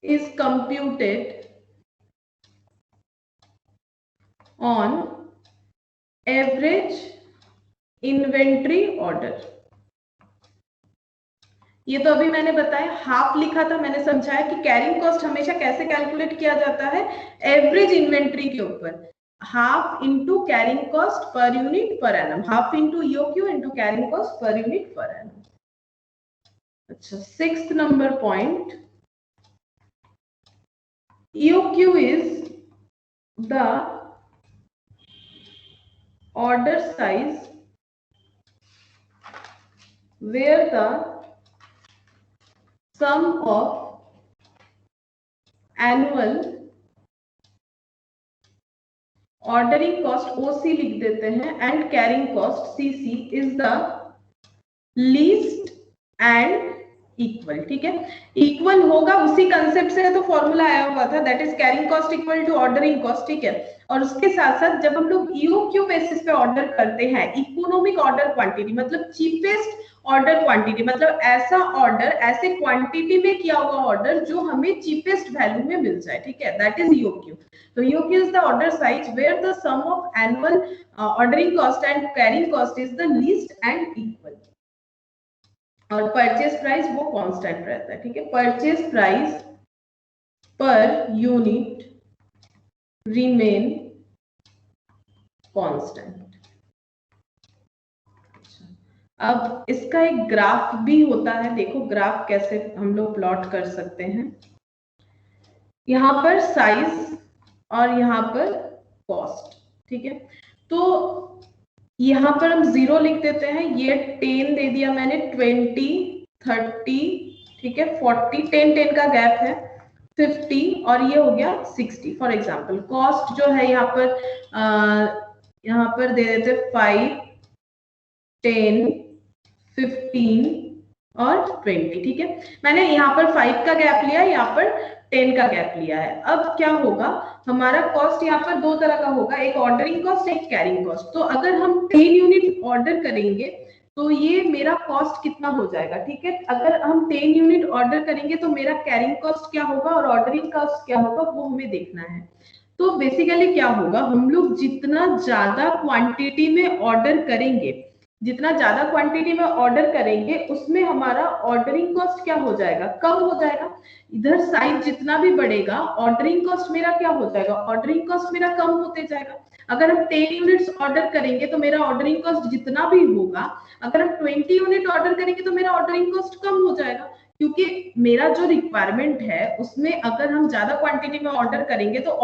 is computed on average inventory order. ये तो अभी मैंने बताया, हाफ लिखा था, मैंने समझाया कि कैरिंग कॉस्ट हमेशा कैसे कैलकुलेट किया जाता है, एवरेज इन्वेंट्री के ऊपर, half into carrying cost per unit per annum, half into EOQ into carrying cost per unit per annum. अच्छा, 6th number point, EOQ is the order size where the sum of annual ordering cost OC लिख देते हैं and carrying cost CC is the least and equal, ठीक है, equal होगा, उसी concept से तो फॉर्मूला आया हुआ था, that is carrying cost equal to ordering cost, ठीक है। और उसके साथ साथ जब हम लोग ईओक्यू बेसिस पे ऑर्डर करते हैं, इकोनॉमिक ऑर्डर क्वांटिटी मतलब चीपेस्ट ऑर्डर क्वांटिटी, मतलब ऐसा ऑर्डर ऐसे क्वांटिटी में किया हुआ ऑर्डर जो हमें चीपेस्ट वैल्यू में मिल जाए, ठीक है, दैट इज ईओक्यू। तो EOQ is the order size where the sum of annual ordering cost and carrying cost is the least and equal. और परचेज प्राइस वो कांस्टेंट रहता है, ठीक है, purchase price per unit remain constant. अब इसका एक ग्राफ भी होता है, देखो ग्राफ कैसे हम लोग प्लॉट कर सकते हैं। यहाँ पर साइज और यहाँ पर कॉस्ट, ठीक है, तो यहाँ पर हम 0 लिख देते हैं, ये 10 दे दिया मैंने, 20, 30, ठीक है, 40, 10 का गैप है, 50 और ये हो गया 60 फॉर एग्जांपल। कॉस्ट जो है यहाँ पर दे देते 5, 10, 15 और 20, ठीक है। मैंने यहाँ पर 5 का गैप लिया, यहाँ पर 10 का गैप लिया है। अब क्या होगा, हमारा कॉस्ट यहाँ पर दो तरह का होगा, एक ऑर्डरिंग कॉस्ट, एक कैरिंग कॉस्ट। तो अगर हम 10 यूनिट ऑर्डर करेंगे तो ये मेरा कॉस्ट कितना हो जाएगा, ठीक है। अगर हम 10 यूनिट ऑर्डर करेंगे तो मेरा कैरिंग कॉस्ट क्या होगा और ऑर्डरिंग कॉस्ट क्या होगा वो हमें देखना है। तो बेसिकली क्या होगा, हम लोग जितना ज्यादा क्वांटिटी में ऑर्डर करेंगे, जितना ज्यादा क्वांटिटी में ऑर्डर करेंगे उसमें हमारा ऑर्डरिंग कॉस्ट क्या हो जाएगा, कम हो जाएगा। इधर साइज जितना भी बढ़ेगा ऑर्डरिंग कॉस्ट मेरा क्या हो जाएगा, ऑर्डरिंग कॉस्ट मेरा कम होते जाएगा। अगर हम 10 यूनिट्स ऑर्डर करेंगे तो मेरा ऑर्डरिंग कॉस्ट जितना भी होगा, अगर हम 20 यूनिट ऑर्डर करेंगे तो मेरा ऑर्डरिंग कॉस्ट कम हो जाएगा, क्योंकि मेरा जो रिक्वायरमेंट है उसमें अगर हम ज्यादा क्वांटिटी में ऑर्डर करेंगे तो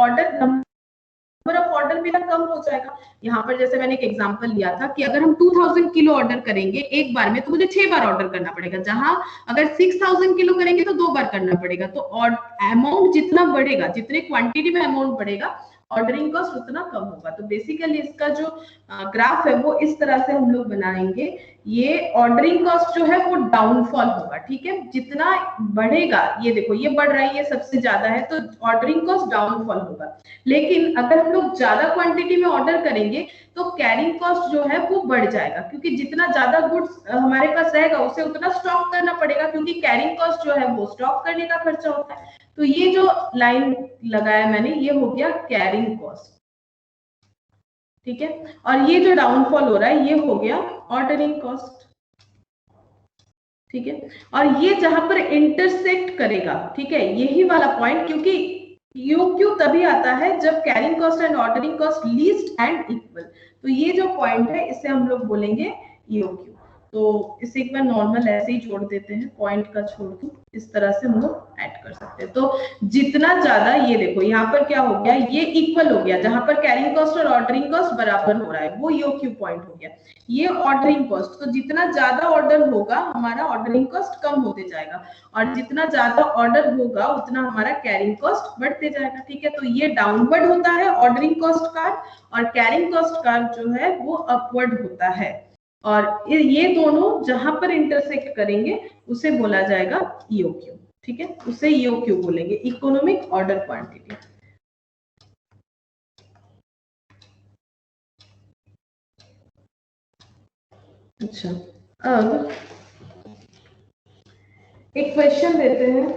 नंबर ऑफ ऑर्डर मेरा कम हो जाएगा। यहाँ पर जैसे मैंने एक एग्जांपल लिया था कि अगर हम 2000 किलो ऑर्डर करेंगे एक बार में तो मुझे 6 बार ऑर्डर करना पड़ेगा, जहां अगर 6000 किलो करेंगे तो 2 बार करना पड़ेगा। तो अमाउंट जितना बढ़ेगा, जितने क्वांटिटी में अमाउंट बढ़ेगा ऑर्डरिंग कॉस्ट उतना कम होगा। तो बेसिकली इसका जो ग्राफ है वो इस तरह से हम लोग बनाएंगे, ये ऑर्डरिंग कॉस्ट जो है वो डाउनफॉल होगा, ठीक है, जितना बढ़ेगा, ये देखो ये बढ़ रहा है, ये सबसे ज्यादा है तो ऑर्डरिंग कॉस्ट डाउनफॉल होगा। लेकिन अगर हम लोग ज्यादा क्वांटिटी में ऑर्डर करेंगे तो कैरिंग कॉस्ट जो है वो बढ़ जाएगा, क्योंकि जितना ज्यादा गुड्स हमारे पास रहेगा उसे उतना स्टॉक करना पड़ेगा, क्योंकि कैरिंग कॉस्ट जो है वो स्टॉक करने का खर्चा होता है। तो ये जो लाइन लगाया मैंने ये हो गया कैरिंग कॉस्ट, ठीक है, और ये जो डाउनफॉल हो रहा है ये हो गया ऑर्डरिंग कॉस्ट, ठीक है। और ये जहां पर इंटरसेक्ट करेगा, ठीक है, यही वाला पॉइंट, क्योंकि ईओक्यू तभी आता है जब carrying cost and ordering cost least and equal. तो ये जो पॉइंट है इसे हम लोग बोलेंगे ईओक्यू। तो इसे एक बार नॉर्मल ऐसे ही जोड़ देते हैं, पॉइंट का छोड़ दो, इस तरह से हम लोग ऐड कर सकते हैं। तो जितना ज्यादा, ये देखो यहाँ पर क्या हो गया, ये इक्वल हो गया, जहां पर कैरिंग कॉस्ट और ऑर्डरिंग कॉस्ट बराबर हो रहा है वो ईओक्यू पॉइंट हो गया। ये ऑर्डरिंग कॉस्ट, तो जितना ज्यादा ऑर्डर होगा हमारा ऑर्डरिंग कॉस्ट कम होते जाएगा, और जितना ज्यादा ऑर्डर होगा उतना हमारा कैरिंग कॉस्ट बढ़ते जाएगा, ठीक है। तो ये डाउनवर्ड होता है ऑर्डरिंग कॉस्ट का, और कैरिंग कॉस्ट का जो है वो अपवर्ड होता है। और ये दोनों जहां पर इंटरसेक्ट करेंगे उसे बोला जाएगा ईओक्यू, ठीक है, उसे ईओक्यू बोलेंगे, इकोनॉमिक ऑर्डर क्वांटिटी। अच्छा, अब एक क्वेश्चन देते हैं,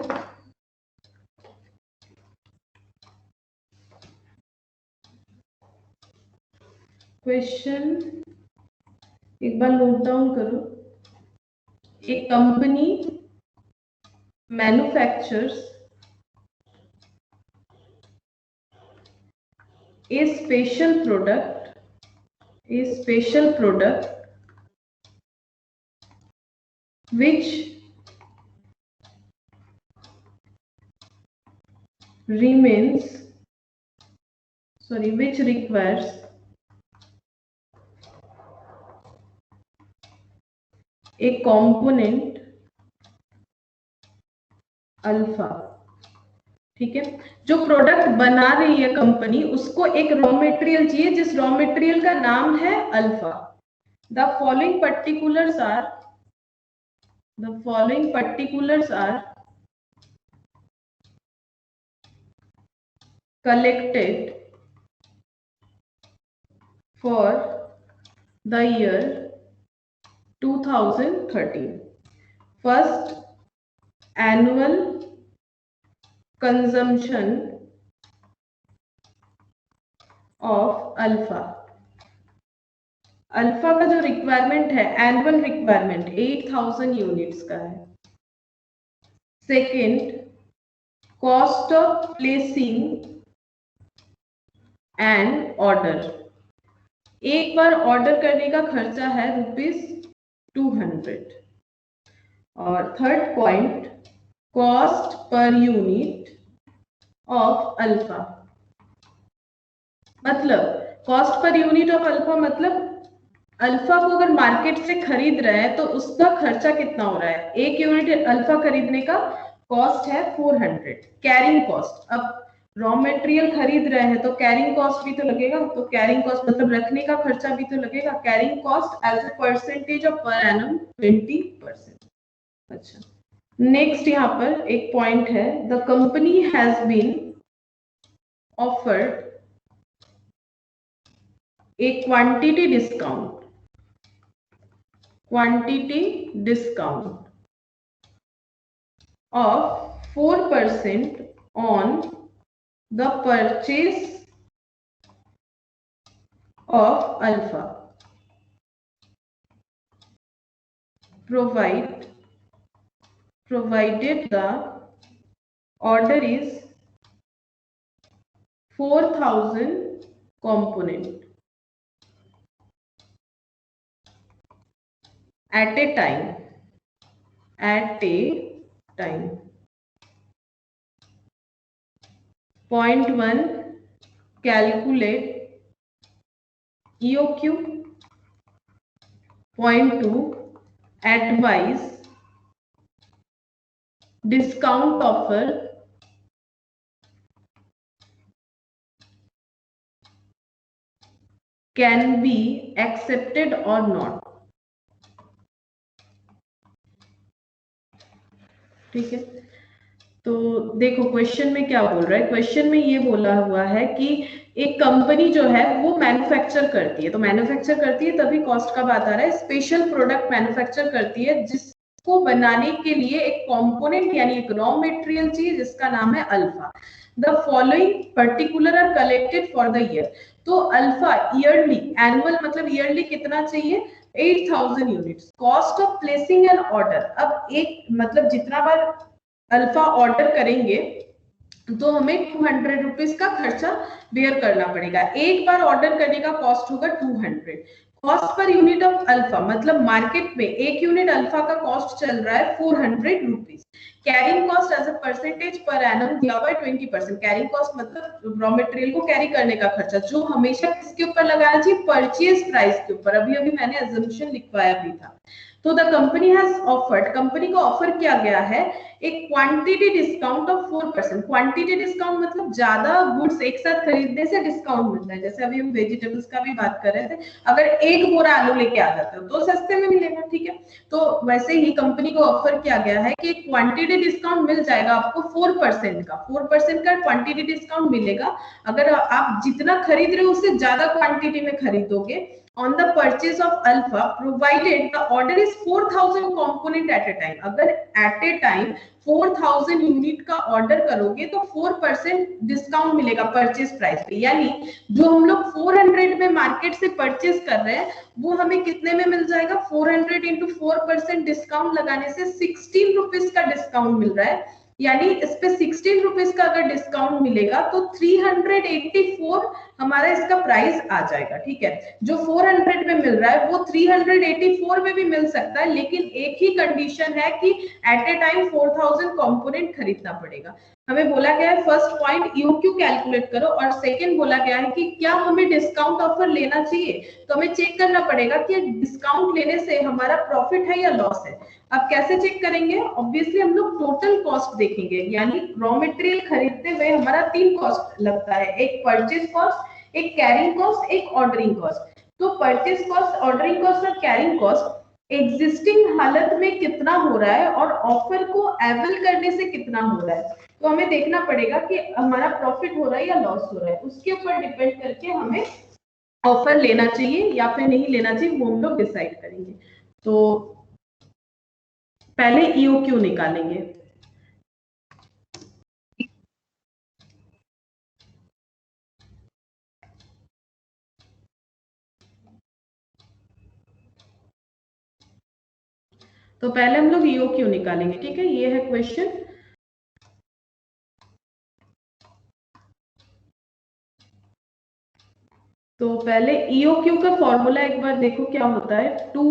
क्वेश्चन एक बार नोट डाउन करो। A company manufactures a special product which requires a component alpha, ठीक है। जो प्रोडक्ट बना रही है कंपनी उसको एक रॉ मटेरियल चाहिए जिस रॉ मटेरियल का नाम है Alpha. The following particulars are The following particulars are collected for the year 2013. First, annual consumption of alpha. Alpha का जो रिक्वायरमेंट है, एनुअल रिक्वायरमेंट 8000 यूनिट्स का है. Second, cost of placing and order. एक बार ऑर्डर करने का खर्चा है ₹200. और third point, cost per unit of alpha. मतलब cost per unit of alpha मतलब अल्फा को अगर मार्केट से खरीद रहे हैं तो उसका खर्चा कितना हो रहा है. एक यूनिट अल्फा खरीदने का कॉस्ट है 400 कैरिंग कॉस्ट. अब रॉ मटेरियल खरीद रहे हैं तो कैरिंग कॉस्ट भी तो लगेगा. तो कैरिंग कॉस्ट मतलब रखने का खर्चा भी तो लगेगा. Carrying cost as a percentage of per annum 20%. अच्छा, नेक्स्ट यहाँ पर एक पॉइंट है, the company has been offered a quantity discount of 4% on the purchase of alpha, provided the order is 4000 component at a time. Point 1, calculate EOQ. Point 2, advise discount offer can be accepted or not. ठीक है, तो देखो question में क्या बोल रहा है. Question में ये बोला हुआ है कि एक कंपनी जो है वो मैन्युफैक्चर करती है. तो मैन्युफैक्चर करती है तभी कॉस्ट का बात आ रहा है. स्पेशल प्रोडक्ट मैन्युफैक्चर करती है जिसको बनाने के लिए एक कंपोनेंट यानी एक रॉ मटेरियल चाहिए जिसका नाम है Alpha. The following particular are collected for the year. तो अल्फा ईयरली, एनुअल मतलब ईयरली कितना चाहिए, 8000 units. Cost of placing an order. अब एक मतलब जितना बार अल्फा ऑर्डर करेंगे तो हमें 200 रुपीज का खर्चा बेयर करना पड़ेगा. एक बार ऑर्डर करने का कॉस्ट होगा 200. Cost per unit of alpha मतलब मार्केट में एक यूनिट अल्फा का कॉस्ट चल रहा है 400 rupees. Carrying cost as a percentage per annum दिया हुआ है 20%. कैरिंग कॉस्ट मतलब रॉ मटेरियल को कैरी करने का खर्चा जो हमेशा किसके ऊपर लगाना चाहिए, परचेज प्राइस के ऊपर. अभी मैंने अजम्पशन लिखवाया भी था. तो the company has offered, company को ऑफर किया गया है एक quantity discount of 4%. Quantity discount मतलब ज्यादा गुड्स एक साथ खरीदने से डिस्काउंट मिलता है. जैसे अभी हम वेजिटेबल्स का भी बात कर रहे थे, अगर एक बोरा आलू लेके आ जाते हो तो सस्ते में मिलेगा. ठीक है, तो वैसे ही कंपनी को ऑफर किया गया है कि क्वांटिटी डिस्काउंट मिल जाएगा आपको 4% का. 4% का क्वांटिटी डिस्काउंट मिलेगा अगर आप जितना खरीद रहे हो उससे ज्यादा क्वांटिटी में खरीदोगे on the purchase of alpha provided the order is 4000 component at a time. अगर at a time 4000 यूनिट का ऑर्डर करोगे तो 4% डिस्काउंट मिलेगा परचेज प्राइस पे. यानी जो हम लोग 400 में मार्केट से परचेज कर रहे हैं वो हमें कितने में मिल जाएगा, 400 इंटू 4% डिस्काउंट लगाने से 16 रुपीज का डिस्काउंट मिल रहा है. यानी इस पे 16 रुपीज का अगर डिस्काउंट मिलेगा तो 384 हमारा इसका प्राइस आ जाएगा. ठीक है, जो 400 में मिल रहा है वो 384 में भी मिल सकता है, लेकिन एक ही कंडीशन है कि एट ए टाइम 4000 कंपोनेंट खरीदना पड़ेगा. हमें बोला गया है फर्स्ट पॉइंट ईओक्यू कैलकुलेट करो और सेकंड बोला गया है कि क्या हमें डिस्काउंट ऑफर लेना चाहिए. तो हमें चेक करना पड़ेगा कि डिस्काउंट लेने से हमारा प्रॉफिट है या लॉस है. अब कैसे चेक करेंगे, ऑब्वियसली हम लोग टोटल कॉस्ट देखेंगे. यानी रॉ मटेरियल खरीदते हुए हमारा 3 कॉस्ट लगता है, एक परचेज कॉस्ट, एक कैरिंग कॉस्ट, एक ऑर्डरिंग कॉस्ट. तो परचेज कॉस्ट, ऑर्डरिंग कॉस्ट और कैरिंग कॉस्ट एग्जिस्टिंग हालत में कितना हो रहा है और ऑफर को एवेल करने से कितना हो रहा है। तो हमें देखना पड़ेगा कि हमारा प्रॉफिट हो रहा है या लॉस हो रहा है, उसके ऊपर डिपेंड करके हमें ऑफर लेना चाहिए या फिर नहीं लेना चाहिए, वो हम लोग डिसाइड करेंगे। तो पहले ईओक्यू निकालेंगे। तो पहले हम लोग ईओक्यू निकालेंगे, ठीक है, ये है क्वेश्चन। तो पहले ईओक्यू का फॉर्मूला एक बार देखो क्या होता है, 2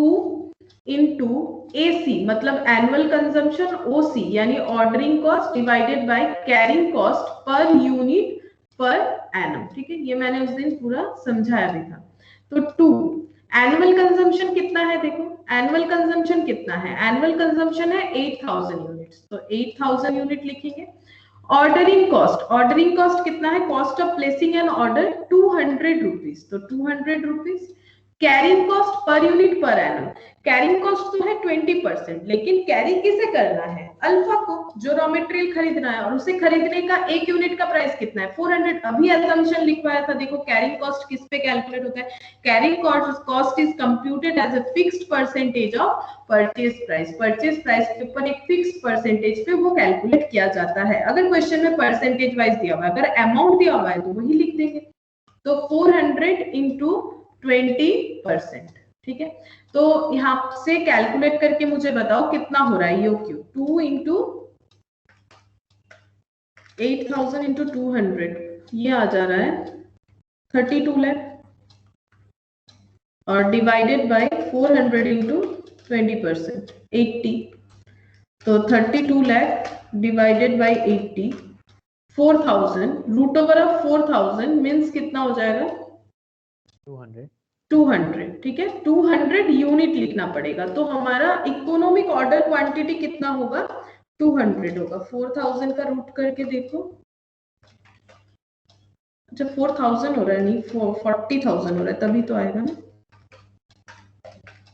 इंटू AC मतलब एनुअल कंजम्पशन, OC यानी ordering cost divided by carrying cost per unit per annum, ठीक है, ये मैंने उस दिन पूरा समझाया भी था। तो 2 एनुअल कंजम्पशन कितना है, देखो एनुअल कंजम्पशन कितना है, एनुअल कंजम्पशन है 8000 यूनिट्स, तो 8000 यूनिट लिखेंगे। ऑर्डरिंग कॉस्ट कितना है, cost of placing an order 200 rupees, तो 200 rupees. Carrying cost per unit per annum, carrying cost तो है 20%, लेकिन कैरी किसे करना है, अल्फा को, जो रॉ मटेरियल खरीदना है, और उसे खरीदने का एक यूनिट का प्राइस कितना है 400। अभी असम्पशन लिखवाया था, देखो कैरिंग कॉस्ट किस पे कैलकुलेट होता है, carrying cost is computed as a fixed percentage of purchase price, purchase price के ऊपर एक फिक्स्ड परसेंटेज पे वो कैलकुलेट किया जाता है। अगर क्वेश्चन में परसेंटेज वाइज दिया हुआ है, अगर अमाउंट दिया हुआ है तो वही लिख देंगे। तो 400 इंटू 20%, ठीक है। तो यहां से कैलकुलेट करके मुझे बताओ कितना हो रहा है ईओक्यू, 2 इंटू 8000 इंटू 200, ये आ जा रहा है 32 लाख, और डिवाइडेड बाय 400 इंटू 20% 80, तो 32 lakh divided by 80, 4000 root over of 4000 means कितना हो जाएगा 200, ठीक है, 200 यूनिट लिखना पड़ेगा। तो हमारा इकोनॉमिक ऑर्डर क्वांटिटी कितना होगा, 200 होगा। 4000 का रूट करके देखो, अच्छा 4000 हो रहा है, नहीं 40,000 हो रहा है, तभी तो आएगा ना,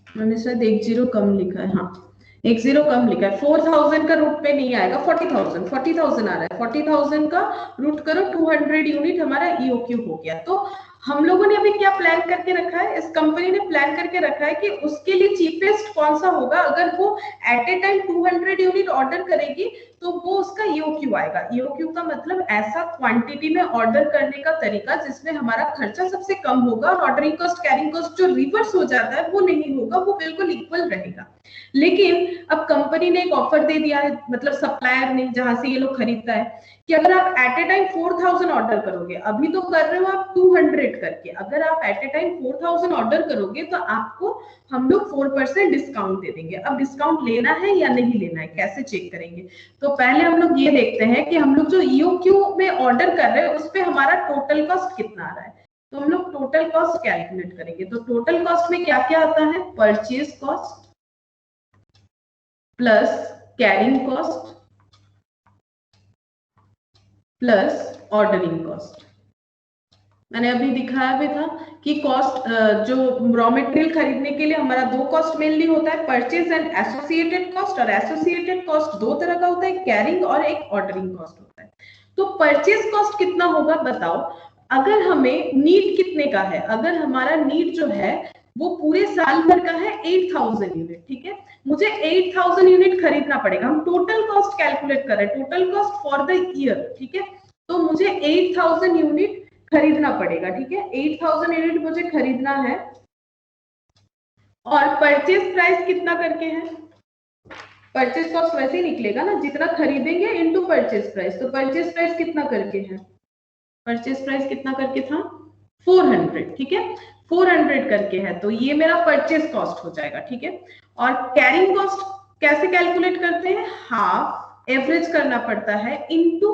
मैंने शायद एक जीरो कम लिखा है, हाँ एक जीरो कम लिखा है, 4000 का रूट पे नहीं आएगा, 40,000 आ रहा है, 40,000 का रूट करो, 200 यूनिट हमारा ईओक्यू हो गया। तो हम लोगों ने अभी क्या प्लान करके रखा है, इस कंपनी ने प्लान करके रखा है कि उसके लिए चीपेस्ट कौन सा होगा, अगर वो at a time 200 unit order करेगी तो वो उसका ईओक्यू आएगा। ईओक्यू का मतलब ऐसा क्वांटिटी में ऑर्डर करने का तरीका जिसमें हमारा खर्चा सबसे कम होगा, और ऑर्डरिंग कॉस्ट कैरिंग कॉस्ट जो रिवर्स हो जाता है वो नहीं होगा, वो बिल्कुल इक्वल रहेगा। लेकिन अब कंपनी ने एक ऑफर दे दिया है, मतलब सप्लायर ने, जहां से ये लोग खरीदता है, कि अगर आप एट ए टाइम 4000 ऑर्डर करोगे, अभी तो कर रहे हो आप 200 करके, अगर आप एट ए टाइम 4000 ऑर्डर करोगे तो आपको हम लोग 4% डिस्काउंट दे देंगे। अब डिस्काउंट लेना है या नहीं लेना है, कैसे चेक करेंगे, तो पहले हम लोग ये देखते हैं कि हम लोग जो ईओक्यू में ऑर्डर कर रहे हैं उस पे हमारा टोटल कॉस्ट कितना आ रहा है। तो हम लोग टोटल कॉस्ट कैलकुलेट करेंगे। तो टोटल कॉस्ट में क्या क्या आता है, purchase cost plus carrying cost plus ordering cost. मैंने अभी दिखाया भी था कि कॉस्ट, जो रॉ मटेरियल खरीदने के लिए हमारा दो कॉस्ट मेनली होता है, परचेज एंड एसोसिएटेड कॉस्ट, और एसोसिएटेड कॉस्ट दो तरह का होता है, कैरिंग और एक ऑर्डरिंग कॉस्ट होता है। तो परचेज कॉस्ट कितना होगा बताओ, अगर हमें नीड कितने का है, अगर हमारा नीड जो है वो पूरे साल भर का है 8000 यूनिट, ठीक है, मुझे 8000 यूनिट खरीदना पड़ेगा। हम टोटल कॉस्ट कैलकुलेट कर रहे हैं, total cost for the year, ठीक है, तो मुझे 8000 यूनिट खरीदना पड़ेगा, ठीक है, 8000 यूनिट मुझे खरीदना है। और परचेज प्राइस कितना करके है, परचेज कॉस्ट वैसे ही निकलेगा ना, जितना खरीदेंगे इनटू परचेज प्राइस, तो परचेज प्राइस कितना करके है, परचेज प्राइस कितना करके था 400, ठीक है, 400 करके है, तो ये मेरा परचेज कॉस्ट हो जाएगा, ठीक है। और कैरिंग कॉस्ट कैसे कैलकुलेट करते हैं, हाफ एवरेज करना पड़ता है into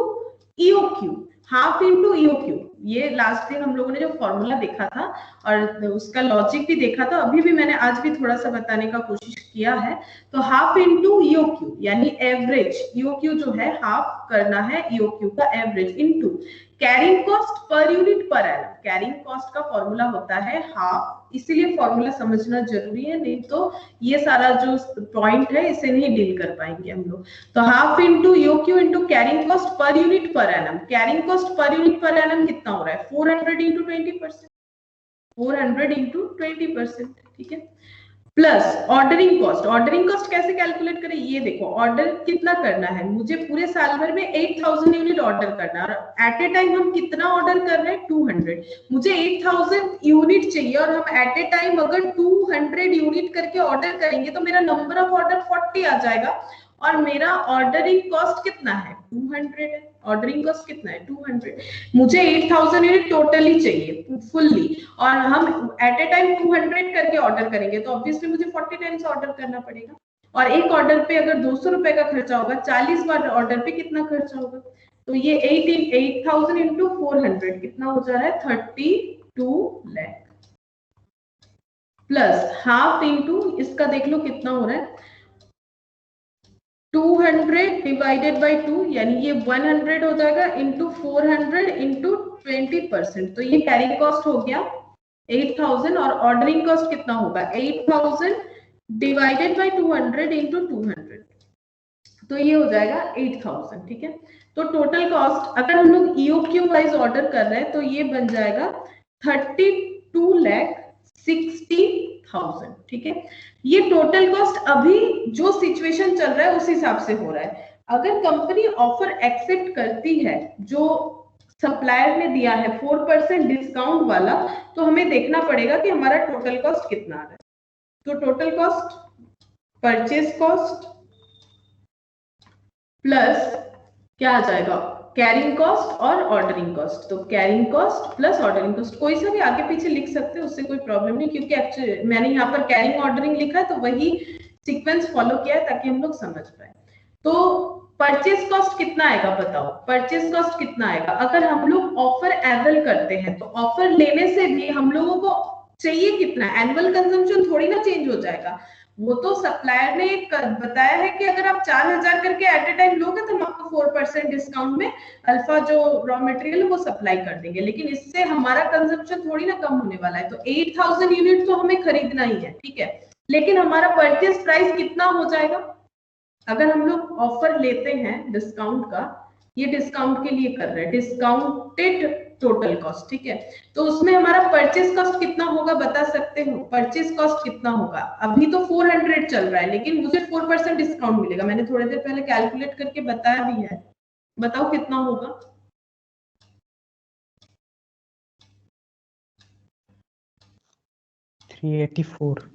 EOQ, half into EOQ, ये लास्ट दिन हम लोगों ने जो फॉर्मूला देखा था और उसका लॉजिक भी देखा था, अभी भी मैंने आज भी थोड़ा सा बताने का कोशिश किया है। तो हाफ इंटू ईओक्यू यानी एवरेज, ईओक्यू जो है हाफ करना है ईओक्यू का average, into carrying cost per unit per annum. Carrying cost का फॉर्मूला होता है हाफ, इसीलिए फॉर्मूला समझना जरूरी है, नहीं तो ये सारा जो पॉइंट है इसे नहीं डील कर पाएंगे हम लोग। तो half into EOQ into carrying cost per unit per annum. Carrying cost per unit per annum कितना हो रहा है? 400 इंटू 20%, 400 इंटू 20%, ठीक है। Plus ordering cost. Ordering cost कैसे कैलकुलेट करें? ये देखो, ऑर्डर कितना करना है मुझे, पूरे साल भर में 8000 यूनिट ऑर्डर करना है और एट ए टाइम हम कितना ऑर्डर कर रहे हैं? 200। मुझे 8000 यूनिट चाहिए और हम एट ए टाइम अगर 200 यूनिट करके ऑर्डर करेंगे तो मेरा नंबर ऑफ ऑर्डर 40 आ जाएगा और मेरा ऑर्डरिंग कॉस्ट कितना है? 200 है। ऑर्डरिंग कॉस्ट कितना है? 200। मुझे 8000 यूनिट टोटली चाहिए फुल्ली और हम एट ए टाइम 200 करके ऑर्डर करेंगे तो ऑब्वियसली मुझे 40 टाइम्स ऑर्डर करना पड़ेगा। और एक ऑर्डर पे अगर 200 रुपए का खर्चा होगा, 40 बार ऑर्डर पे कितना खर्चा होगा? तो ये 8000 इंटू 400 कितना हो जा रहा है? 32 लाख। प्लस हाफ इंटू इसका देख लो कितना हो रहा है, 200 डिवाइडेड बाई 2 यानी ये 100 हो जाएगा, इंटू 400 इंटू 20%। तो ये कैरिंग कॉस्ट हो गया 8000 और ऑर्डरिंग कॉस्ट कितना होगा? 8000 डिवाइडेड बाई 200 इंटू 200, तो ये हो जाएगा 8000, ठीक है। तो टोटल कॉस्ट अगर हम लोग ईओक्यू वाइज ऑर्डर कर रहे हैं तो ये बन जाएगा 32,60,000, ठीक है। ये टोटल कॉस्ट अभी जो सिचुएशन चल रहा है उस हिसाब से हो रहा है। अगर कंपनी ऑफर एक्सेप्ट करती है जो सप्लायर ने दिया है 4% डिस्काउंट वाला, तो हमें देखना पड़ेगा कि हमारा टोटल कॉस्ट कितना आ रहा है। तो total cost purchase cost plus क्या आ जाएगा? कैरिंग कॉस्ट और ऑर्डरिंग कॉस्ट। तो carrying cost plus ordering cost, कोई सा भी आगे पीछे लिख सकते हैं, उससे कोई प्रॉब्लम नहीं, क्योंकि एक्चुअली मैंने यहाँ पर कैरिंग ऑर्डरिंग लिखा है तो वही सीक्वेंस फॉलो किया है ताकि हम लोग समझ पाए। तो परचेज कॉस्ट कितना आएगा बताओ? परचेज कॉस्ट कितना आएगा? अगर हम लोग ऑफर एवल करते हैं तो ऑफर लेने से भी हम लोगों को चाहिए कितना? एनुअल कंजम्पशन थोड़ी ना चेंज हो जाएगा। वो तो सप्लायर ने बताया है कि अगर आप 4000 करके एट ए टाइम लोगे तो हम आपको 4% डिस्काउंट में अल्फा जो रॉ मटेरियल है वो सप्लाई कर देंगे, लेकिन इससे हमारा कंजम्पशन थोड़ी ना कम होने वाला है। तो 8000 यूनिट तो हमें खरीदना ही है, ठीक है, लेकिन हमारा परचेज प्राइस कितना हो जाएगा? अगर हम लोग ऑफर लेते हैं डिस्काउंट का, ये डिस्काउंट के लिए कर रहे हैं, डिस्काउंटेड टोटल कॉस्ट, ठीक है, तो उसमें हमारा परचेज कॉस्ट कितना होगा बता सकते हो? परचेज कॉस्ट कितना होगा? अभी तो 400 चल रहा है लेकिन मुझे 4% डिस्काउंट मिलेगा, मैंने थोड़ी देर पहले कैलकुलेट करके बताया भी है, बताओ कितना होगा? $384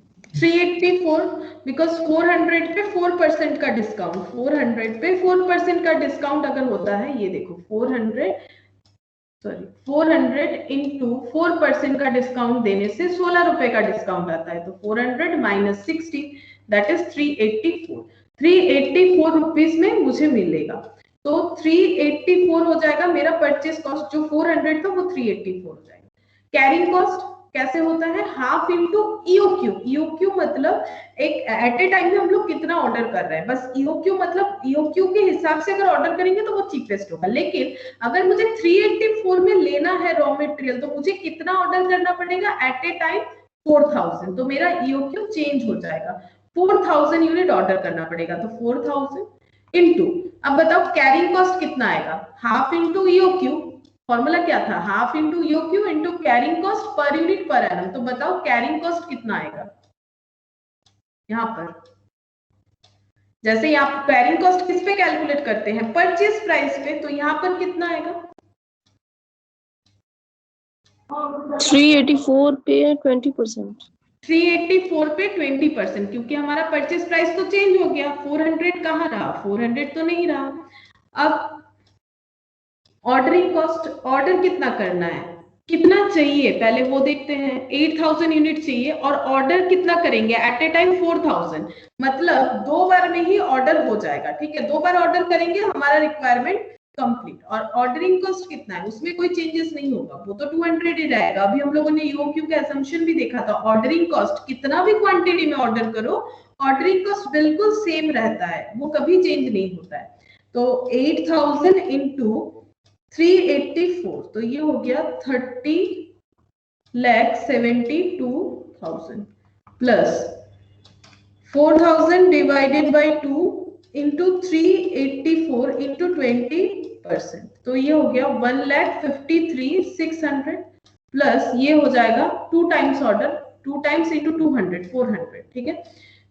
बिकॉज 400 पे 4% का डिस्काउंट, 400 पे 4% का डिस्काउंट अगर होता है, ये देखो 400 इंटू 4% का डिस्काउंट देने से 16 रुपए का डिस्काउंट आता है, तो 400 माइनस 60 दैट इज 384 रुपीज में मुझे मिलेगा। तो 384 हो जाएगा मेरा परचेज कॉस्ट, जो 400 था वो 384 हो जाएगा। कैरिंग कॉस्ट कैसे होता है? Half into EOQ. ईओक्यू मतलब एक एट ए टाइम में हम लोग कितना ऑर्डर कर रहे हैं, बस ईओक्यू मतलब ईओक्यू के हिसाब से अगर ऑर्डर करेंगे तो वो चीपेस्ट होगा, लेकिन अगर मुझे 384 में लेना है रॉ मटेरियल तो मुझे कितना ऑर्डर करना पड़ेगा? एट ए टाइम 4000, तो मेरा ईओक्यू चेंज हो जाएगा, 4000 यूनिट ऑर्डर करना पड़ेगा, तो 4000 इंटू, अब बताओ कैरिंग कॉस्ट कितना आएगा? हाफ इंटू ईओक्यू, फॉर्मूला क्या था? Half into EOQ into carrying cost per unit per annum. तो बताओ कैरिंग कॉस्ट कितना आएगा यहाँ पर? जैसे यहाँ कैरिंग कॉस्ट किस पे कैलकुलेट करते हैं? परचेज प्राइस पे, तो यहाँ पर कितना आएगा? 384 पे 20%, 384 पे 20%, क्योंकि हमारा परचेज प्राइस तो चेंज हो गया, 400 कहाँ रहा? 400 तो नहीं रहा। अब ऑर्डरिंग कॉस्ट, ऑर्डर कितना करना है, कितना चाहिए पहले वो देखते हैं। 8000 यूनिट चाहिए और ऑर्डर कितना करेंगे? एट ए टाइम 4000, मतलब 2 बार में ही ऑर्डर हो जाएगा, ठीक है, 2 बार ऑर्डर करेंगे हमारा रिक्वायरमेंट कंप्लीट। और ऑर्डरिंग कॉस्ट कितना है, उसमें कोई चेंजेस नहीं होगा, वो तो 200 ही रहेगा। अभी हम लोगों ने ईओक्यू का असम्पशन भी देखा था, ऑर्डरिंग कॉस्ट कितना भी क्वांटिटी में ऑर्डर करो, ऑर्डरिंग कॉस्ट बिल्कुल सेम रहता है, वो कभी चेंज नहीं होता है। तो 8000 इंटू 384, तो ये हो गया 30,72,000 plus 4000 divided by 2 into 384 into 20%, तो ये हो गया 1,53,600 प्लस ये हो जाएगा 2 टाइम्स ऑर्डर, 2 टाइम्स इंटू 200 400, ठीक है।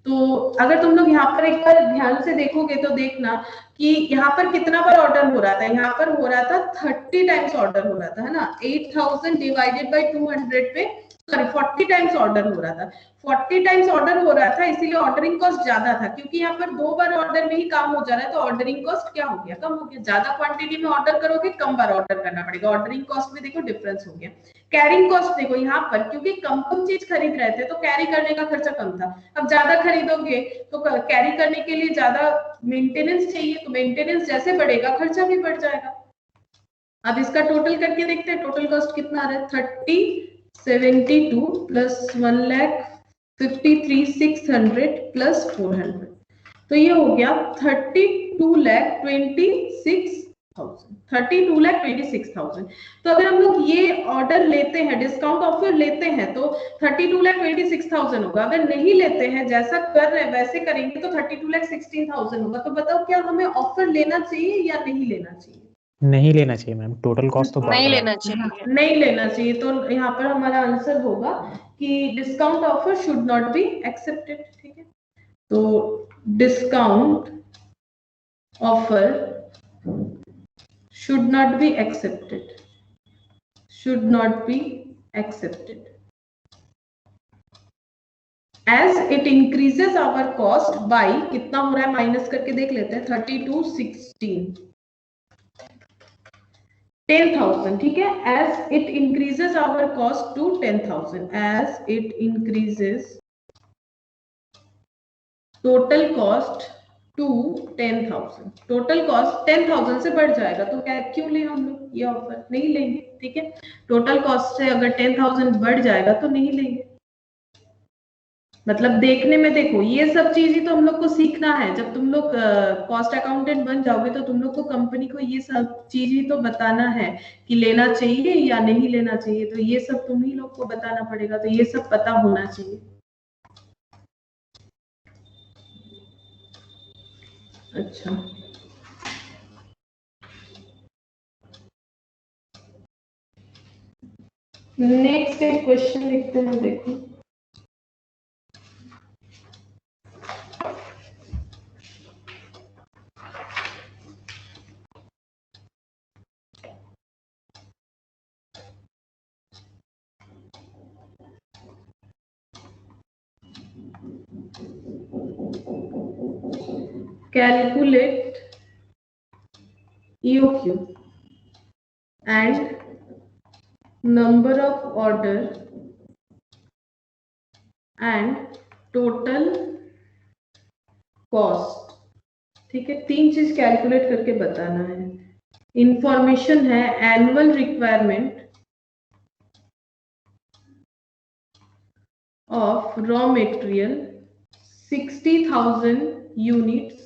तो अगर तुम लोग यहाँ पर एक बार ध्यान से देखोगे तो देखना कि यहाँ पर कितना बार ऑर्डर हो रहा था, यहाँ पर हो रहा था 30 टाइम्स ऑर्डर हो रहा था, है ना। 8000 डिवाइडेड बाई 200 पे, सॉरी 40 टाइम्स ऑर्डर हो रहा था, 40 टाइम्स ऑर्डर हो रहा था, इसीलिए ऑर्डरिंग कॉस्ट ज्यादा था, क्योंकि यहाँ पर 2 बार ऑर्डर में ही काम हो जा रहा है, तो ऑर्डरिंग कॉस्ट क्या हो गया, कम हो गया। ज्यादा क्वांटिटी में ऑर्डर करोगे, कम बार ऑर्डर करना पड़ेगा, ऑर्डरिंग कॉस्ट में देखो डिफरेंस हो गया। कैरिंग कॉस्ट देखो यहाँ पर, क्योंकि कम चीज खरीद रहे थे तो कैरी करने का खर्चा कम था, अब ज्यादा खरीदोगे तो कैरी करने के लिए ज्यादा मेंटेनेंस चाहिए, तो मेंटेनेंस जैसे बढ़ेगा खर्चा भी बढ़ जाएगा। अब इसका टोटल करके देखते हैं, टोटल कॉस्ट कितना आ रहा है, 3072 प्लस 1,53,600 प्लस 400, तो ये हो गया 32,26,000। तो अगर हम लोग ये ऑर्डर लेते हैं, डिस्काउंट ऑफर लेते हैं, तो 32,26,000 होगा। अगर नहीं लेते हैं, जैसा कर रहे हैं वैसे करेंगे, तो 32,16,000 होगा। तो बताओ क्या हमें ऑफर लेना चाहिए या नहीं लेना चाहिए? नहीं लेना चाहिए मैम, टोटल कॉस्ट तो नहीं लेना चाहिए। नहीं लेना चाहिए। तो यहाँ पर हमारा आंसर होगा कि discount offer should not be accepted, ठीक है। तो discount offer should not be accepted, should not be accepted as it increases our cost by, कितना हो रहा है माइनस करके देख लेते हैं, 10,000, ठीक है। as it increases our cost to 10,000, as it increases total cost to 10,000, total cost 10,000 से बढ़ जाएगा, तो क्या क्यों ले हम लोग ये ऑफर, नहीं लेंगे, ठीक है। टोटल कॉस्ट से अगर 10,000 बढ़ जाएगा तो नहीं लेंगे। मतलब देखने में देखो, ये सब चीज ही तो हम लोग को सीखना है। जब तुम लोग कॉस्ट अकाउंटेंट बन जाओगे तो तुम लोग को कंपनी को ये सब चीज ही तो बताना है कि लेना चाहिए या नहीं लेना चाहिए, तो ये सब तुम ही लोग को बताना पड़ेगा, तो ये सब पता होना चाहिए। अच्छा, नेक्स्ट एक क्वेश्चन लिखते हैं, देखो। Calculate EOQ and number of order and total cost, ठीक है। 3 चीज कैलकुलेट करके बताना है। इंफॉर्मेशन है annual requirement of raw material 60,000 units,